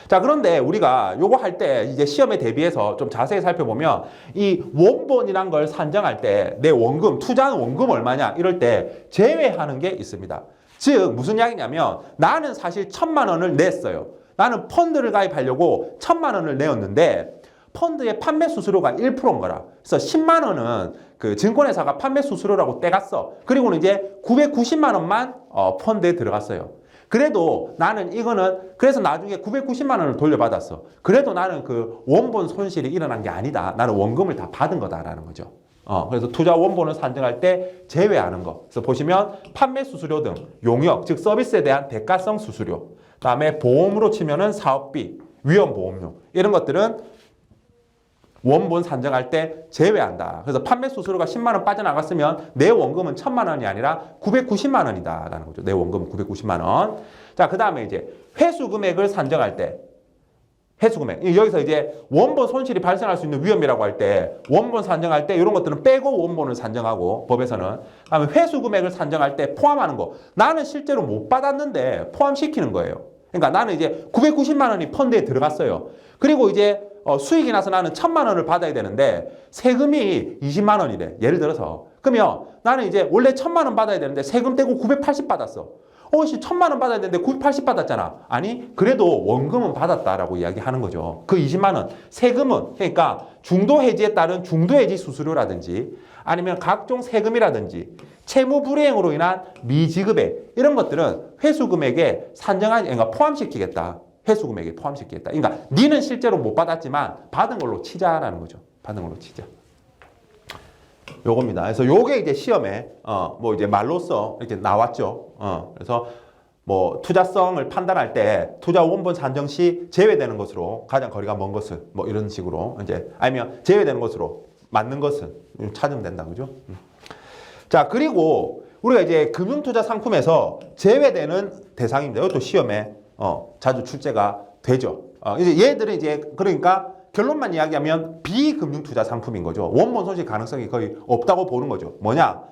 자, 그런데 우리가 요거 할 때 이제 시험에 대비해서 좀 자세히 살펴보면 이 원본이란 걸 산정할 때 내 원금, 투자한 원금 얼마냐 이럴 때 제외하는 게 있습니다. 즉 무슨 이야기냐면 나는 사실 1,000만 원을 냈어요. 나는 펀드를 가입하려고 1,000만 원을 내었는데 펀드의 판매 수수료가 1%인 거라. 그래서 10만 원은 그 증권회사가 판매 수수료라고 떼갔어. 그리고는 이제 990만 원만 펀드에 들어갔어요. 그래도 나는 이거는 그래서 나중에 990만 원을 돌려받았어. 그래도 나는 그 원본 손실이 일어난 게 아니다. 나는 원금을 다 받은 거다라는 거죠. 그래서 투자 원본을 산정할 때 제외하는 거. 그래서 보시면 판매 수수료 등 용역, 즉 서비스에 대한 대가성 수수료, 그다음에 보험으로 치면은 사업비, 위험보험료 이런 것들은 원본 산정할 때 제외한다. 그래서 판매 수수료가 10만 원 빠져나갔으면 내 원금은 1,000만 원이 아니라 990만 원이다라는 거죠. 내 원금은 990만 원. 자, 그다음에 이제 회수 금액을 산정할 때 회수 금액. 여기서 이제 원본 손실이 발생할 수 있는 위험이라고 할 때 원본 산정할 때 이런 것들은 빼고 원본을 산정하고 법에서는 그다음에 회수 금액을 산정할 때 포함하는 거. 나는 실제로 못 받았는데 포함시키는 거예요. 그러니까 나는 이제 990만 원이 펀드에 들어갔어요. 그리고 이제 수익이 나서 나는 1,000만 원을 받아야 되는데 세금이 20만 원이래. 예를 들어서. 그러면 나는 이제 원래 1,000만 원 받아야 되는데 세금 떼고 980 받았어. 1,000만 원 받아야 되는데 980 받았잖아. 아니, 그래도 원금은 받았다라고 이야기하는 거죠. 그 20만 원. 세금은 그러니까 중도 해지에 따른 중도 해지 수수료라든지 아니면 각종 세금이라든지 채무 불이행으로 인한 미지급액 이런 것들은 회수 금액에 산정하지, 그러니까 포함시키겠다. 회수 금액에 포함시키겠다. 그러니까 니는 실제로 못 받았지만 받은 걸로 치자라는 거죠. 받은 걸로 치자. 요겁니다. 그래서 요게 이제 시험에 뭐 이제 말로써 이렇게 나왔죠. 그래서 뭐 투자성을 판단할 때 투자 원본 산정 시 제외되는 것으로 가장 거리가 먼 것은 뭐 이런 식으로 이제 아니면 제외되는 것으로 맞는 것은 찾으면 된다. 그죠? 자, 그리고 우리가 이제 금융투자 상품에서 제외되는 대상입니다. 이것도 시험에 자주 출제가 되죠. 이제 얘들은 이제 그러니까 결론만 이야기하면 비금융투자 상품인 거죠. 원본 손실 가능성이 거의 없다고 보는 거죠. 뭐냐?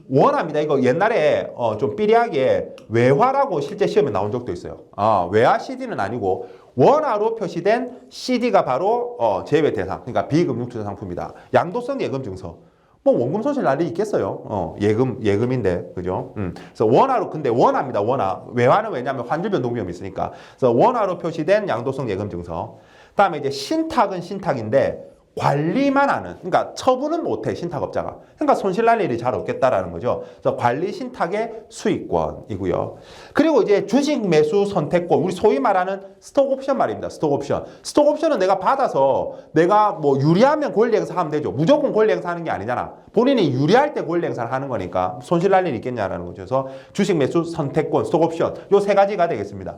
원화입니다. 이거 옛날에 좀 삐리하게 외화라고 실제 시험에 나온 적도 있어요. 외화 CD는 아니고 원화로 표시된 CD가 바로 제외 대상. 그러니까 비금융투자 상품이다. 양도성 예금 증서. 뭐 원금 손실 날 리 있겠어요. 예금인데, 그죠? 그래서 원화로, 근데 원화입니다. 원화. 외화는 왜냐하면 환율 변동 위험이 있으니까. 그래서 원화로 표시된 양도성 예금 증서. 그다음에 이제 신탁은 신탁인데 관리만 하는, 그러니까 처분은 못해 신탁업자가. 그러니까 손실 날 일이 잘 없겠다라는 거죠. 그래서 관리 신탁의 수익권이고요. 그리고 이제 주식 매수 선택권, 우리 소위 말하는 스톡옵션 말입니다. 스톡옵션. 스톡옵션은 내가 받아서 내가 뭐 유리하면 권리행사하면 되죠. 무조건 권리행사하는 게 아니잖아. 본인이 유리할 때 권리행사를 하는 거니까 손실 날 일이 있겠냐라는 거죠. 그래서 주식 매수 선택권, 스톡옵션 요 세 가지가 되겠습니다.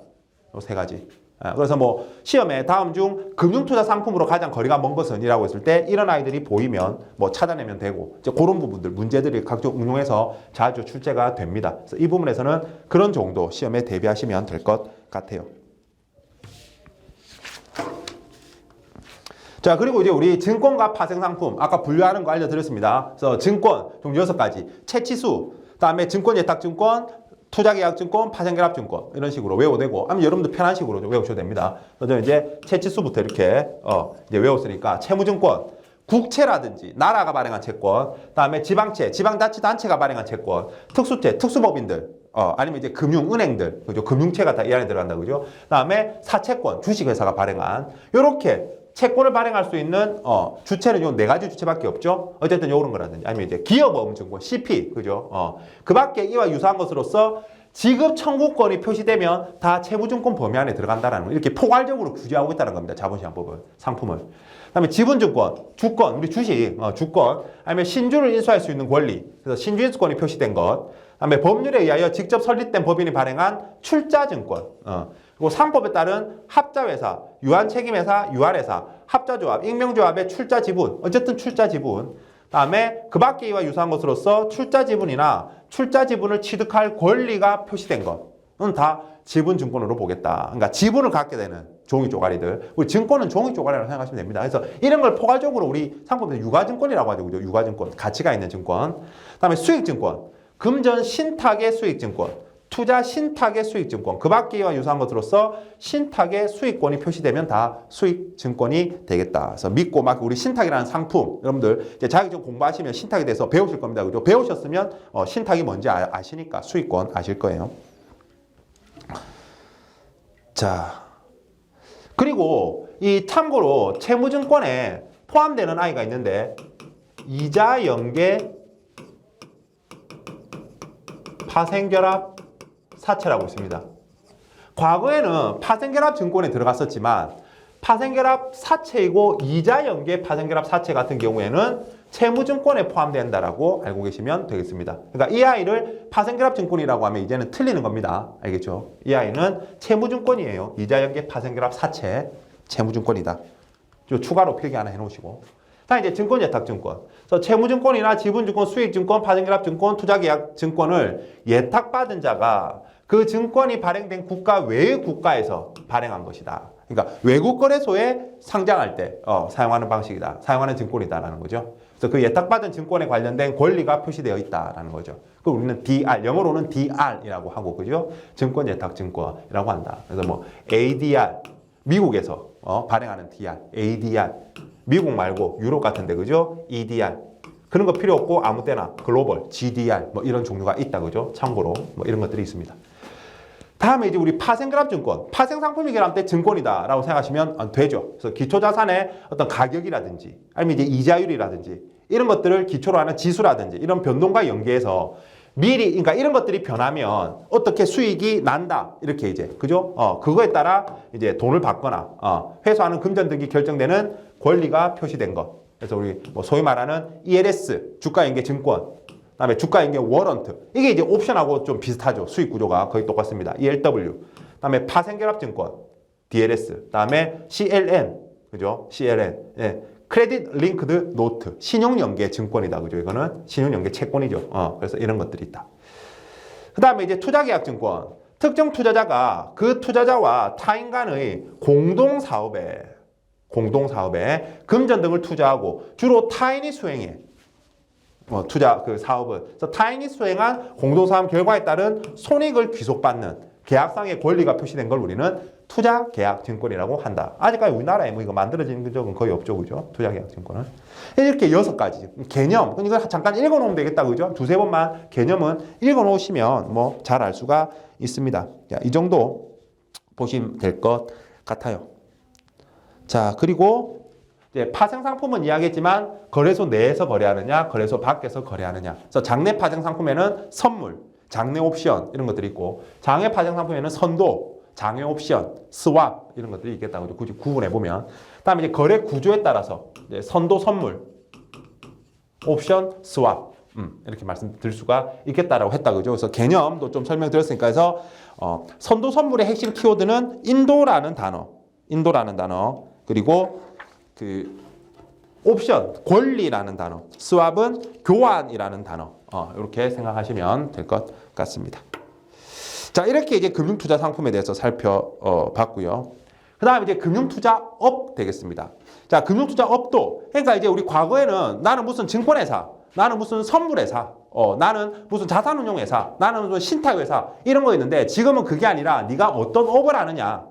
요 세 가지. 그래서 뭐 시험에 다음 중 금융투자 상품으로 가장 거리가 먼 것은 이라고 했을 때 이런 아이들이 보이면 뭐 찾아내면 되고 이제 그런 부분들 문제들이 각종 응용해서 자주 출제가 됩니다. 그래서 이 부분에서는 그런 정도 시험에 대비하시면 될 것 같아요. 자, 그리고 이제 우리 증권과 파생상품 아까 분류하는 거 알려드렸습니다. 그래서 증권 총 6가지 채치수, 그다음에 증권예탁증권, 투자계약증권, 파생결합증권 이런 식으로 외워도 되고 아니면 여러분들 편한 식으로 좀 외우셔도 됩니다. 그래서 이제 채치수부터 이렇게 이제 외웠으니까 채무증권, 국채라든지 나라가 발행한 채권, 그다음에 지방채, 지방자치단체가 발행한 채권, 특수채, 특수법인들, 아니면 이제 금융은행들, 그죠? 금융채가 다 이 안에 들어간다, 그죠? 그다음에 사채권, 주식회사가 발행한 요렇게 채권을 발행할 수 있는 주체는 요 4가지 주체밖에 없죠. 어쨌든 요런 거라든지 아니면 이제 기업어음증권 CP 그죠. 그 밖에 이와 유사한 것으로서 지급 청구권이 표시되면 다 채무증권 범위 안에 들어간다라는 거. 이렇게 포괄적으로 규제하고 있다는 겁니다. 자본시장법은 상품을. 그다음에 지분증권, 주권, 우리 주식, 주권, 아니면 신주를 인수할 수 있는 권리. 그래서 신주 인수권이 표시된 것. 그다음에 법률에 의하여 직접 설립된 법인이 발행한 출자증권. 그리고 상법에 따른 합자회사, 유한책임회사, 유한회사, 합자조합, 익명조합의 출자지분, 어쨌든 출자지분. 다음에 그 밖에 이와 유사한 것으로서 출자지분이나 출자지분을 취득할 권리가 표시된 것은 다 지분증권으로 보겠다. 그러니까 지분을 갖게 되는 종이 쪼가리들. 우리 증권은 종이 쪼가리라고 생각하시면 됩니다. 그래서 이런 걸 포괄적으로 우리 상품에서 유가증권이라고 하죠. 그죠? 유가증권. 가치가 있는 증권. 다음에 수익증권. 금전 신탁의 수익증권. 투자 신탁의 수익증권, 그 밖에와 유사한 것으로서 신탁의 수익권이 표시되면 다 수익증권이 되겠다. 그래서 믿고 막 우리 신탁이라는 상품, 여러분들 이제 자격증 공부하시면 신탁에 대해서 배우실 겁니다. 그죠? 배우셨으면 신탁이 뭔지 아시니까 수익권 아실 거예요. 자, 그리고 이 참고로 채무증권에 포함되는 아이가 있는데 이자 연계 파생결합 사채라고 있습니다. 과거에는 파생결합 증권에 들어갔었지만 파생결합 사채이고 이자 연계 파생결합 사채 같은 경우에는 채무증권에 포함된다라고 알고 계시면 되겠습니다. 그러니까 이 아이를 파생결합 증권이라고 하면 이제는 틀리는 겁니다. 알겠죠? 이 아이는 채무증권이에요. 이자 연계 파생결합 사채 채무증권이다. 추가로 필기 하나 해놓으시고. 다음 이제 증권예탁증권. 그래서 채무증권이나 지분증권, 수익증권, 파생결합증권, 투자계약증권을 예탁받은 자가 그 증권이 발행된 국가 외의 국가에서 발행한 것이다. 그러니까 외국 거래소에 상장할 때 사용하는 방식이다. 사용하는 증권이다라는 거죠. 그래서 그 예탁받은 증권에 관련된 권리가 표시되어 있다라는 거죠. 그 우리는 DR, 영어로는 DR이라고 하고 그죠? 증권예탁증권이라고 한다. 그래서 뭐 ADR, 미국에서 발행하는 DR, ADR. 미국 말고 유럽 같은데 그죠? EDR. 그런 거 필요 없고 아무 때나 글로벌, GDR 뭐 이런 종류가 있다 그죠? 참고로 뭐 이런 것들이 있습니다. 다음에 이제 우리 파생결합증권, 파생상품이 결합 때 증권이다라고 생각하시면 되죠. 그래서 기초자산의 어떤 가격이라든지 아니면 이제 이자율이라든지 이런 것들을 기초로 하는 지수라든지 이런 변동과 연계해서 미리 그러니까 이런 것들이 변하면 어떻게 수익이 난다 이렇게 이제 그죠? 그거에 따라 이제 돈을 받거나 회수하는 금전 등기 결정되는 권리가 표시된 것. 그래서 우리 뭐 소위 말하는 ELS 주가연계증권, 그다음에 주가연계 워런트 이게 이제 옵션하고 좀 비슷하죠. 수익 구조가 거의 똑같습니다. ELW, 그다음에 파생결합증권 DLS, 그다음에 CLN 그죠? CLN 예. 크레딧 링크드 노트, 신용연계 증권이다. 그죠? 이거는 신용연계 채권이죠. 그래서 이런 것들이 있다. 그 다음에 이제 투자계약증권. 특정 투자자가 그 투자자와 타인 간의 공동사업에 금전 등을 투자하고 주로 타인이 수행해. 투자 그 사업은. 그래서 타인이 수행한 공동사업 결과에 따른 손익을 귀속받는 계약상의 권리가 표시된 걸 우리는 투자계약증권이라고 한다. 아직까지 우리나라에 뭐 이거 만들어진 적은 거의 없죠. 그죠? 투자계약증권은. 이렇게 6가지. 개념. 이거 잠깐 읽어놓으면 되겠다. 그죠? 두세 번만 개념은 읽어놓으시면 뭐 잘 알 수가 있습니다. 자, 이 정도 보시면 될 것 같아요. 자, 그리고 이제 파생상품은 이야기했지만 거래소 내에서 거래하느냐, 거래소 밖에서 거래하느냐. 그래서 장내 파생상품에는 선물, 장내 옵션 이런 것들이 있고 장외 파생상품에는 선도, 장외 옵션, 스왑 이런 것들이 있겠다고 굳이 구분해 보면 다음에 이제 거래 구조에 따라서 이제 선도 선물, 옵션, 스왑 이렇게 말씀드릴 수가 있겠다라고 했다 그죠? 그래서 개념도 좀 설명드렸으니까 해서 선도 선물의 핵심 키워드는 인도라는 단어 그리고 그 옵션 권리라는 단어, 스왑은 교환이라는 단어 이렇게 생각하시면 될 것 같습니다. 자, 이렇게 이제 금융투자 상품에 대해서 살펴봤고요. 그 다음에 이제 금융투자업 되겠습니다. 자, 금융투자업도, 그러니까 이제 우리 과거에는 나는 무슨 증권회사, 나는 무슨 선물회사, 나는 무슨 자산운용회사, 나는 무슨 신탁회사, 이런 거 있는데 지금은 그게 아니라 네가 어떤 업을 하느냐.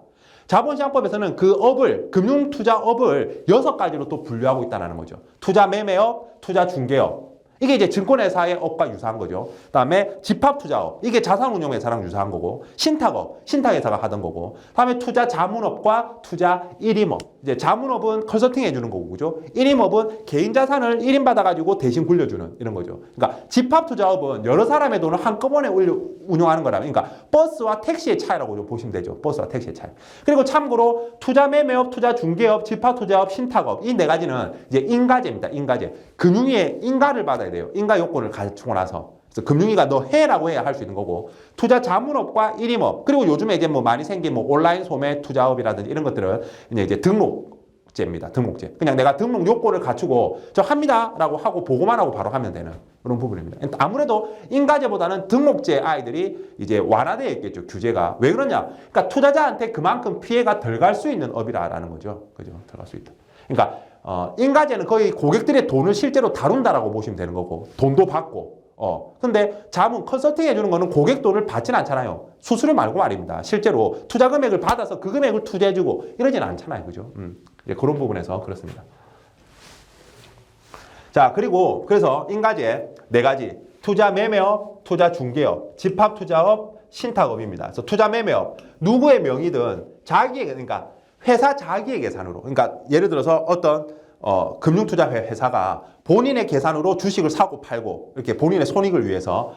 자본시장법에서는 그 업을, 금융투자업을 6가지로 또 분류하고 있다는 거죠. 투자매매업, 투자중개업. 이게 이제 증권회사의 업과 유사한 거죠. 그 다음에 집합투자업, 이게 자산운용회사랑 유사한 거고, 신탁업, 신탁회사가 하던 거고, 그 다음에 투자자문업과 투자일임업. 이제 자문업은 컨설팅 해주는 거고, 그죠? 일임업은 개인 자산을 1인 받아가지고 대신 굴려주는 이런 거죠. 그러니까 집합투자업은 여러 사람의 돈을 한꺼번에 운용하는 거라면, 그러니까 버스와 택시의 차이라고 좀 보시면 되죠. 버스와 택시의 차이. 그리고 참고로 투자매매업, 투자중개업, 집합투자업, 신탁업, 이 4가지는 이제 인가제입니다. 인가제. 금융위에 인가를 받아야 돼요. 인가 요건을 갖추고 나서. 그래서 금융위가 너 해라고 해야 할 수 있는 거고, 투자 자문업과 일임업, 그리고 요즘에 이제 뭐 많이 생긴 뭐 온라인 소매 투자업이라든지 이런 것들은 이제 등록제입니다. 등록제. 그냥 내가 등록 요건을 갖추고 저 합니다라고 하고 보고만 하고 바로 하면 되는 그런 부분입니다. 아무래도 인가제보다는 등록제 아이들이 이제 완화되어 있겠죠. 규제가. 왜 그러냐? 그러니까 투자자한테 그만큼 피해가 덜 갈 수 있는 업이라는 거죠. 그죠? 덜 갈 수 있다. 그러니까 인가제는 거의 고객들의 돈을 실제로 다룬다라고 보시면 되는 거고, 돈도 받고, 근데 자문 컨설팅 해주는 거는 고객 돈을 받지는 않잖아요. 수수료 말고 말입니다. 실제로 투자 금액을 받아서 그 금액을 투자해주고 이러지는 않잖아요. 그죠? 이제 그런 부분에서 그렇습니다. 자, 그리고 그래서 인가제 4가지. 투자 매매업, 투자 중개업, 집합 투자업, 신탁업입니다. 그래서 투자 매매업, 누구의 명의든 자기의, 그러니까 회사 자기의 계산으로. 그러니까 예를 들어서 어떤 금융투자 회사가 본인의 계산으로 주식을 사고 팔고 이렇게 본인의 손익을 위해서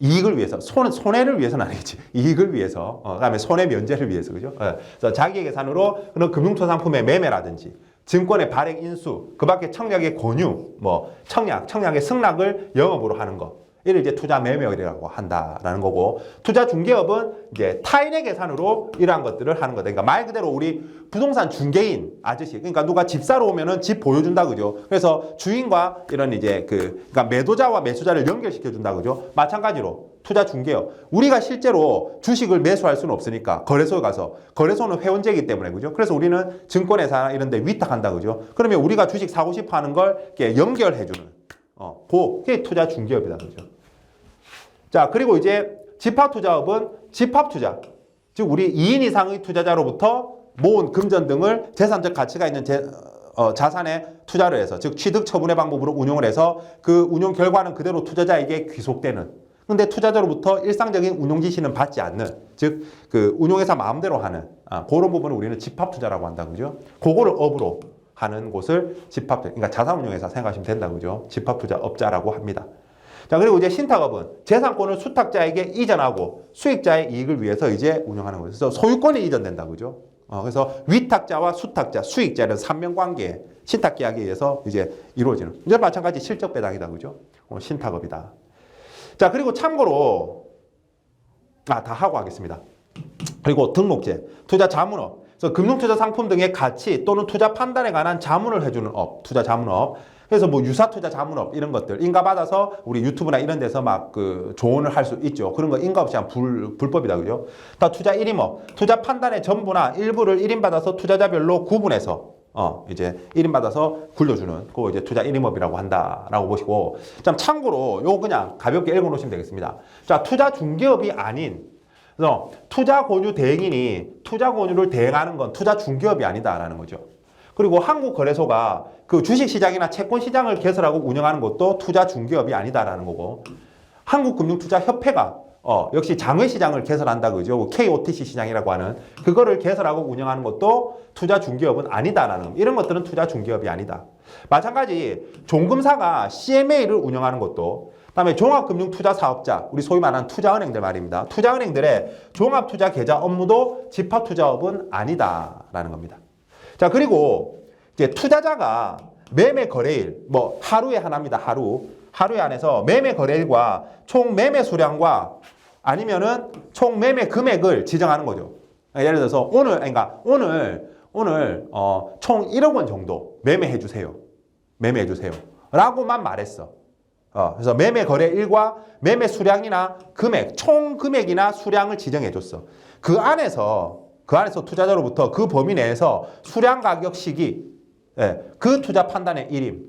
이익을 위해서 손해를 위해서는 아니겠지 이익을 위해서 그다음에 손해 면제를 위해서 그죠? 그래서 자기의 계산으로 그런 금융투자 상품의 매매라든지 증권의 발행 인수 그밖에 청약의 권유 청약의 승낙을 영업으로 하는 것 이를 이제 투자 매매업이라고 한다라는 거고 투자 중개업은 이제 타인의 계산으로 이러한 것들을 하는 거다. 그러니까 말 그대로 우리 부동산 중개인 아저씨 그러니까 누가 집 사러 오면은 집 보여준다 그죠? 그래서 주인과 이런 이제 그러니까 매도자와 매수자를 연결시켜 준다 그죠? 마찬가지로 투자 중개업 우리가 실제로 주식을 매수할 수는 없으니까 거래소에 가서 거래소는 회원제이기 때문에 그죠? 그래서 우리는 증권회사 이런 데 위탁한다 그죠? 그러면 우리가 주식 사고 싶어 하는 걸 이렇게 연결해 주는 그게 투자 중개업이다 그죠? 자, 그리고 이제 집합투자업은 집합투자. 즉, 우리 2인 이상의 투자자로부터 모은 금전 등을 재산적 가치가 있는 자산에 투자를 해서, 즉, 취득 처분의 방법으로 운용을 해서 그 운용 결과는 그대로 투자자에게 귀속되는. 근데 투자자로부터 일상적인 운용 지시는 받지 않는, 즉, 그 운용회사 마음대로 하는, 그런 부분을 우리는 집합투자라고 한다. 그죠? 그거를 업으로 하는 곳을 집합투자, 그러니까 자산운용회사 생각하시면 된다. 그죠? 집합투자업자라고 합니다. 자, 그리고 이제 신탁업은 재산권을 수탁자에게 이전하고 수익자의 이익을 위해서 이제 운영하는 거예요. 그래서 소유권이 이전된다. 그죠? 그래서 위탁자와 수탁자, 수익자는 3명관계 신탁계약에 의해서 이제 이루어지는. 이제 마찬가지 실적 배당이다. 그죠? 신탁업이다. 자, 그리고 참고로, 다 하고 하겠습니다. 그리고 등록제, 투자 자문업. 그래서 금융투자 상품 등의 가치 또는 투자 판단에 관한 자문을 해주는 업, 투자 자문업. 그래서 뭐 유사투자 자문업 이런 것들 인가받아서 우리 유튜브나 이런 데서 막 그 조언을 할 수 있죠. 그런 거 인가 없이 불법이다. 그죠? 다 투자 1임업. 투자 판단의 전부나 일부를 1임 받아서 투자자별로 구분해서 이제 1임 받아서 굴려주는 그거 이제 투자 1임업이라고 한다라고 보시고 참고로 요거 그냥 가볍게 읽어 놓으시면 되겠습니다. 자, 투자 중개업이 아닌 그래서 투자 권유 대행인이 투자 권유를 대행하는 건 투자 중개업이 아니다라는 거죠. 그리고 한국거래소가 그 주식시장이나 채권시장을 개설하고 운영하는 것도 투자 중개업이 아니다라는 거고 한국금융투자협회가 역시 장외시장을 개설한다 그죠? KOTC 시장이라고 하는 그거를 개설하고 운영하는 것도 투자 중개업은 아니다라는 거. 이런 것들은 투자 중개업이 아니다. 마찬가지 종금사가 CMA를 운영하는 것도 그다음에 종합금융투자사업자 우리 소위 말하는 투자은행들 말입니다. 투자은행들의 종합투자계좌 업무도 집합투자업은 아니다라는 겁니다. 자, 그리고 이제 투자자가 매매 거래일, 하루에 하나입니다. 하루에 한해서 매매 거래일과 총 매매 수량과 아니면은 총 매매 금액을 지정하는 거죠. 예를 들어서 오늘 총 1억 원 정도 매매해 주세요. 라고만 말했어. 그래서 매매 거래일과 매매 수량이나 금액, 총 금액이나 수량을 지정해 줬어. 그 안에서 투자자로부터 그 범위 내에서 수량 가격 시기, 그 투자 판단의 1임,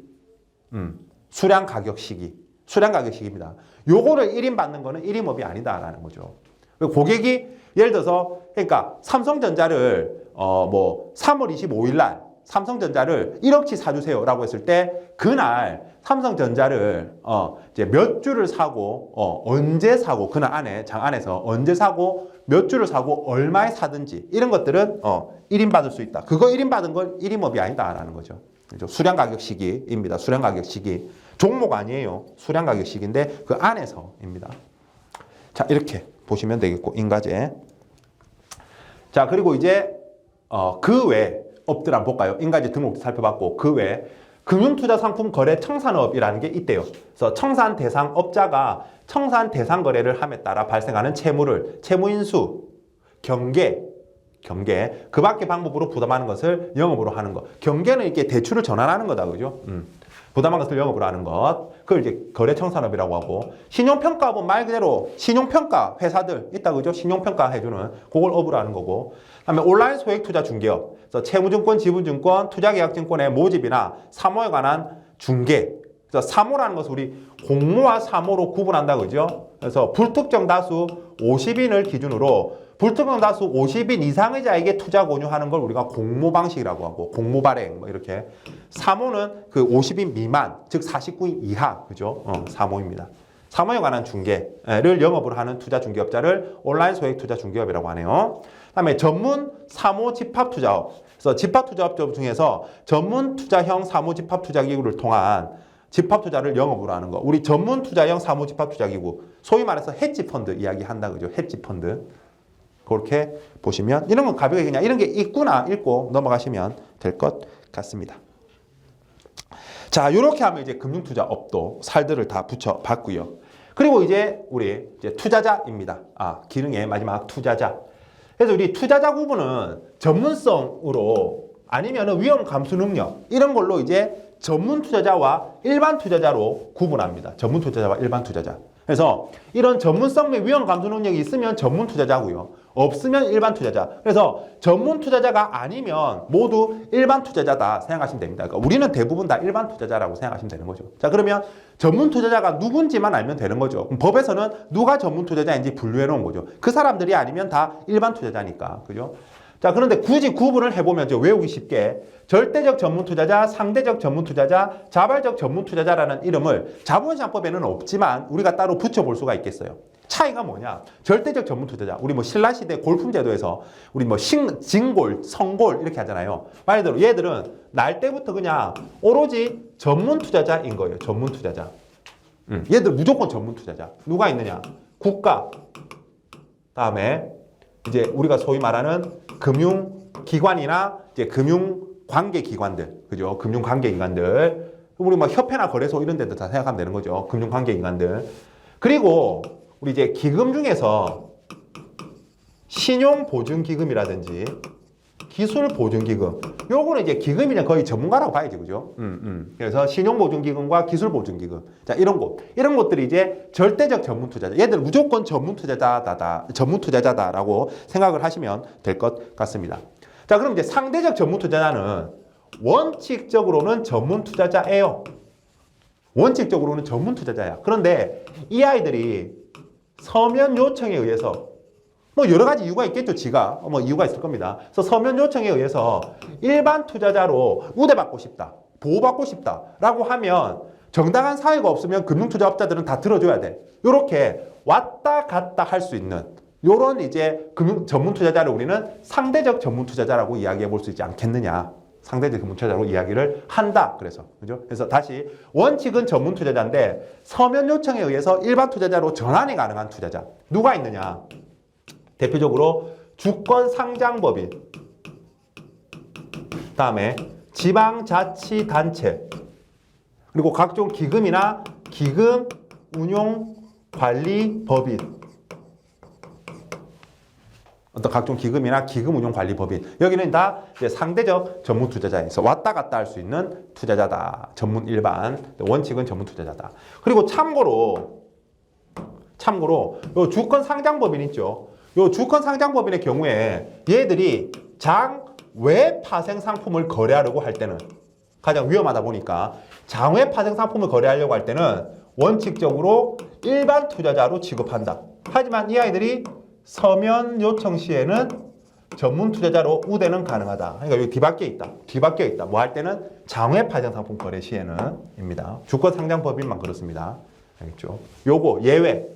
수량 가격 시기입니다. 요거를 1임 받는 거는 1임업이 아니다라는 거죠. 고객이 예를 들어서 그러니까 삼성전자를 3월 25일 날 삼성전자를 1억치 사주세요라고 했을 때 그날 삼성전자를 이제 몇 주를 사고 언제 사고 그날 안에 장 안에서 언제 사고 몇 주를 사고 얼마에 사든지 이런 것들은 1임 받을 수 있다. 그거 1임 받은 건 1임업이 아니다라는 거죠. 그죠? 수량 가격 시기입니다. 수량 가격 시기. 종목 아니에요. 수량 가격 시기인데 그 안에서입니다. 자, 이렇게 보시면 되겠고 인가제. 자, 그리고 이제 그 외 업들 한번 볼까요? 인가제 등록 살펴봤고 그 외 금융투자 상품 거래 청산업이라는 게 있대요. 그래서 청산 대상 업자가 청산 대상 거래를 함에 따라 발생하는 채무를 채무인수, 경계 그 밖의 방법으로 부담하는 것을 영업으로 하는 것. 경계는 이렇게 대출을 전환하는 거다. 그죠? 부담한 것을 영업으로 하는 것. 그걸 이제 거래 청산업이라고 하고 신용평가업은 말 그대로 신용평가 회사들 있다. 그죠? 신용평가 해주는 그걸 업으로 하는 거고 그다음에 온라인 소액투자 중개업. 그래서 채무증권, 지분증권, 투자계약증권의 모집이나 사모에 관한 중개 그래서 사모라는 것을 우리 공모와 사모로 구분한다, 그죠? 그래서 불특정 다수 50인을 기준으로 불특정 다수 50인 이상의 자에게 투자 권유하는 걸 우리가 공모 방식이라고 하고, 공모 발행 뭐 이렇게. 사모는 그 50인 미만, 즉 49인 이하, 그죠? 사모입니다. 사모에 관한 중개를 영업으로 하는 투자 중개업자를 온라인 소액 투자 중개업이라고 하네요. 그다음에 전문 사모 집합 투자업. 그래서 집합 투자업 중에서 전문 투자형 사모 집합 투자 기구를 통한 집합 투자를 영업으로 하는 거. 우리 전문 투자형 사모 집합 투자 기구. 소위 말해서 헤지 펀드 이야기한다, 그죠? 헤지 펀드. 그렇게 보시면 이런 건 가볍게 그냥 이런 게 있구나 읽고 넘어가시면 될 것 같습니다. 자, 이렇게 하면 이제 금융투자업도 살들을 다 붙여봤고요. 그리고 이제 우리 이제 투자자입니다. 기능의 마지막 투자자. 그래서 우리 투자자 구분은 전문성으로 아니면 위험 감수 능력 이런 걸로 이제 전문 투자자와 일반 투자자로 구분합니다. 전문 투자자와 일반 투자자. 그래서 이런 전문성 및 위험 감수 능력이 있으면 전문 투자자고요. 없으면 일반 투자자. 그래서 전문 투자자가 아니면 모두 일반 투자자다 생각하시면 됩니다. 그러니까 우리는 대부분 다 일반 투자자라고 생각하시면 되는 거죠. 자, 그러면 전문 투자자가 누군지만 알면 되는 거죠. 그럼 법에서는 누가 전문 투자자인지 분류해 놓은 거죠. 그 사람들이 아니면 다 일반 투자자니까. 그죠? 자, 그런데 굳이 구분을 해보면 외우기 쉽게 절대적 전문 투자자, 상대적 전문 투자자, 자발적 전문 투자자라는 이름을 자본시장법에는 없지만 우리가 따로 붙여볼 수가 있겠어요. 차이가 뭐냐? 절대적 전문 투자자. 우리 뭐 신라시대 골품제도에서 우리 뭐 진골, 성골 이렇게 하잖아요. 말 그대로 얘들은 날 때부터 그냥 오로지 전문 투자자인 거예요. 전문 투자자. 얘들 무조건 전문 투자자. 누가 있느냐? 국가. 다음에 이제 우리가 소위 말하는 금융기관이나 이제 금융관계기관들, 그죠? 금융관계기관들. 우리 뭐 협회나 거래소 이런 데도 다 생각하면 되는 거죠. 금융관계기관들. 그리고 우리 이제 기금 중에서 신용보증기금이라든지 기술보증기금. 요거는 이제 기금이냐 거의 전문가라고 봐야지, 그죠? 그래서 신용보증기금과 기술보증기금. 자, 이런 곳들이 이제 절대적 전문 투자자. 얘들 무조건 전문 투자자다라고 생각을 하시면 될 것 같습니다. 자, 그럼 이제 상대적 전문 투자자는 원칙적으로는 전문 투자자예요. 원칙적으로는 전문 투자자야. 그런데 이 아이들이 서면 요청에 의해서 뭐 여러 가지 이유가 있겠죠. 지가 뭐 이유가 있을 겁니다. 그래서 서면 요청에 의해서 일반 투자자로 우대받고 싶다, 보호받고 싶다라고 하면 정당한 사유가 없으면 금융투자업자들은 다 들어줘야 돼. 이렇게 왔다 갔다 할 수 있는 요런 이제 금융 전문 투자자를 우리는 상대적 전문 투자자라고 이야기해 볼 수 있지 않겠느냐. 상대적 전문 투자자로 이야기를 한다. 그래서 다시 원칙은 전문 투자자인데 서면 요청에 의해서 일반 투자자로 전환이 가능한 투자자. 누가 있느냐? 대표적으로 주권상장법인, 다음에 지방자치단체, 그리고 각종 기금이나 기금운용관리법인, 어떤 각종 기금이나 기금운용관리법인. 여기는 다 이제 상대적 전문 투자자에서 왔다 갔다 할 수 있는 투자자다. 전문 일반, 원칙은 전문 투자자다. 그리고 참고로 요 주권상장법인 있죠. 요 주권상장법인의 경우에 얘들이 장외 파생 상품을 거래하려고 할 때는 가장 위험하다 보니까 장외 파생 상품을 거래하려고 할 때는 원칙적으로 일반 투자자로 취급한다. 하지만 이 아이들이 서면 요청 시에는 전문 투자자로 우대는 가능하다. 그러니까 여기 뒤바뀌어 있다. 뭐 할 때는 장외 파생 상품 거래 시에는 입니다. 주권상장법인만 그렇습니다. 알겠죠? 요거 예외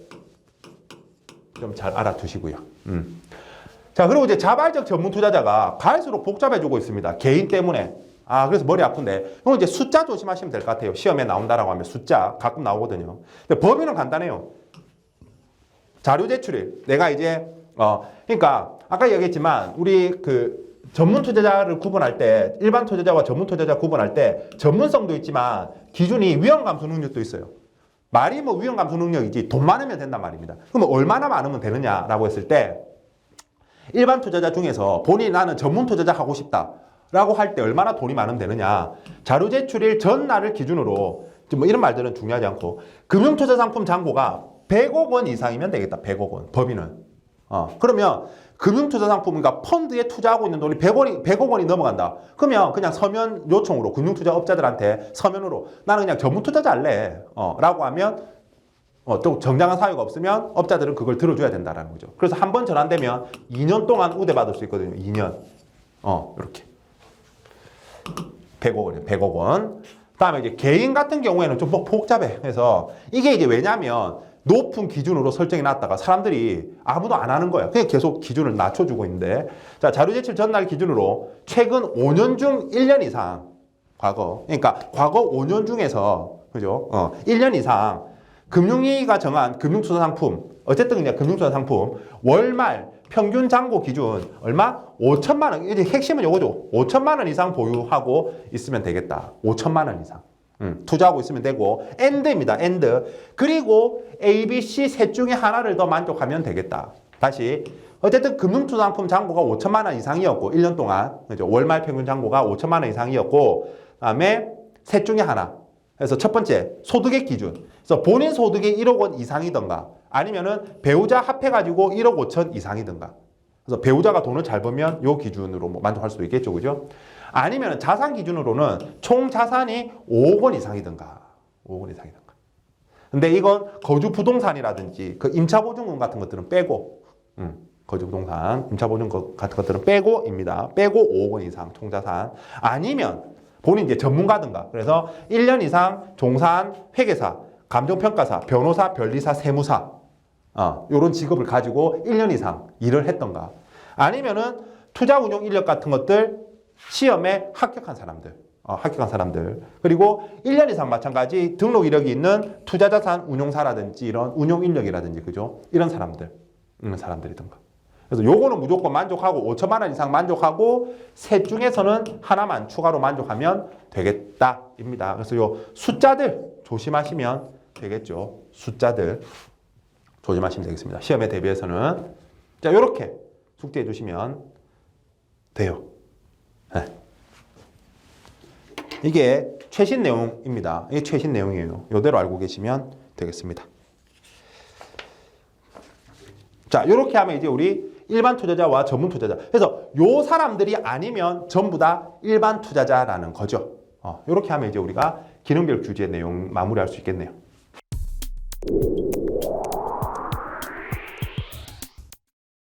좀 잘 알아두시고요. 자, 그리고 이제 자발적 전문 투자자가 갈수록 복잡해지고 있습니다. 개인 때문에. 그래서 머리 아픈데. 이건 이제 숫자 조심하시면 될 것 같아요. 시험에 나온다라고 하면 숫자 가끔 나오거든요. 근데 범위는 간단해요. 자료 제출일. 내가 이제, 그러니까 아까 얘기했지만 우리 그 전문 투자자를 구분할 때 일반 투자자와 전문 투자자 구분할 때 전문성도 있지만 기준이 위험 감수 능력도 있어요. 말이 뭐 위험 감수 능력이지 돈 많으면 된단 말입니다. 그럼 얼마나 많으면 되느냐라고 했을 때 일반 투자자 중에서 본인이 나는 전문 투자자 하고 싶다라고 할 때 얼마나 돈이 많으면 되느냐. 자료 제출일 전날을 기준으로 뭐 이런 말들은 중요하지 않고 금융투자 상품 잔고가 100억 원 이상이면 되겠다. 100억 원 범위는. 그러면 금융투자 상품이니까 펀드에 투자하고 있는 돈이 100억 원이 넘어간다. 그러면 그냥 서면 요청으로 금융투자업자들한테 서면으로 나는 그냥 전문투자자 할래. 라고 하면 또 정당한 사유가 없으면 업자들은 그걸 들어줘야 된다라는 거죠. 그래서 한 번 전환되면 2년 동안 우대받을 수 있거든요. 2년. 이렇게. 100억 원이에요. 100억 원. 그다음에 이제 개인 같은 경우에는 좀 복잡해. 그래서 이게 이제 왜냐면 높은 기준으로 설정해 놨다가 사람들이 아무도 안 하는 거야. 그냥 계속 기준을 낮춰주고 있는데. 자, 자료 제출 전날 기준으로 최근 5년 중 1년 이상 그러니까 과거 5년 중에서 그죠? 1년 이상 금융위가 정한 금융투자 상품, 어쨌든 그냥 금융투자 상품 월말 평균 잔고 기준 얼마? 5천만 원. 이제 핵심은 요거죠. 5천만 원 이상 보유하고 있으면 되겠다. 5천만 원 이상. 투자하고 있으면 되고 AND입니다. AND. 그리고 A, B, C 셋 중에 하나를 더 만족하면 되겠다. 다시 어쨌든 금융투자 상품 잔고가 5천만 원 이상이었고 1년 동안 그죠? 월말 평균 잔고가 5천만 원 이상이었고 그다음에 셋 중에 하나. 그래서 첫 번째 소득의 기준. 그래서 본인 소득이 1억 원 이상이던가 아니면은 배우자 합해가지고 1억 5천 이상이던가. 그래서 배우자가 돈을 잘 벌면 요 기준으로 뭐 만족할 수도 있겠죠, 그죠? 아니면 자산 기준으로는 총 자산이 5억 원 이상이던가. 5억 원 이상이던가. 근데 이건 거주 부동산이라든지 그 임차보증금 같은 것들은 빼고, 거주 부동산, 임차보증금 같은 것들은 빼고입니다. 빼고 5억 원 이상 총 자산. 아니면 본인 이제 전문가든가. 그래서 1년 이상 종사한 회계사, 감정평가사, 변호사, 변리사, 세무사 요런 직업을 가지고 1년 이상 일을 했던가. 아니면은 투자운용 인력 같은 것들 시험에 합격한 사람들. 그리고 1년 이상 마찬가지 등록 이력이 있는 투자자산 운용사라든지 이런 운용 인력이라든지 그죠? 이런 사람들이던가. 그래서 요거는 무조건 만족하고 5천만 원 이상 만족하고 셋 중에서는 하나만 추가로 만족하면 되겠다입니다. 그래서 요 숫자들 조심하시면 되겠죠. 숫자들 조심하시면 되겠습니다. 시험에 대비해서는 자 요렇게 숙지해 주시면 돼요. 네. 이게 최신 내용입니다. 이게 최신 내용이에요. 요대로 알고 계시면 되겠습니다. 자, 요렇게 하면 이제 우리 일반 투자자와 전문 투자자. 그래서 요 사람들이 아니면 전부 다 일반 투자자라는 거죠. 요렇게 하면 이제 우리가 기능별 규제 내용 마무리할 수 있겠네요.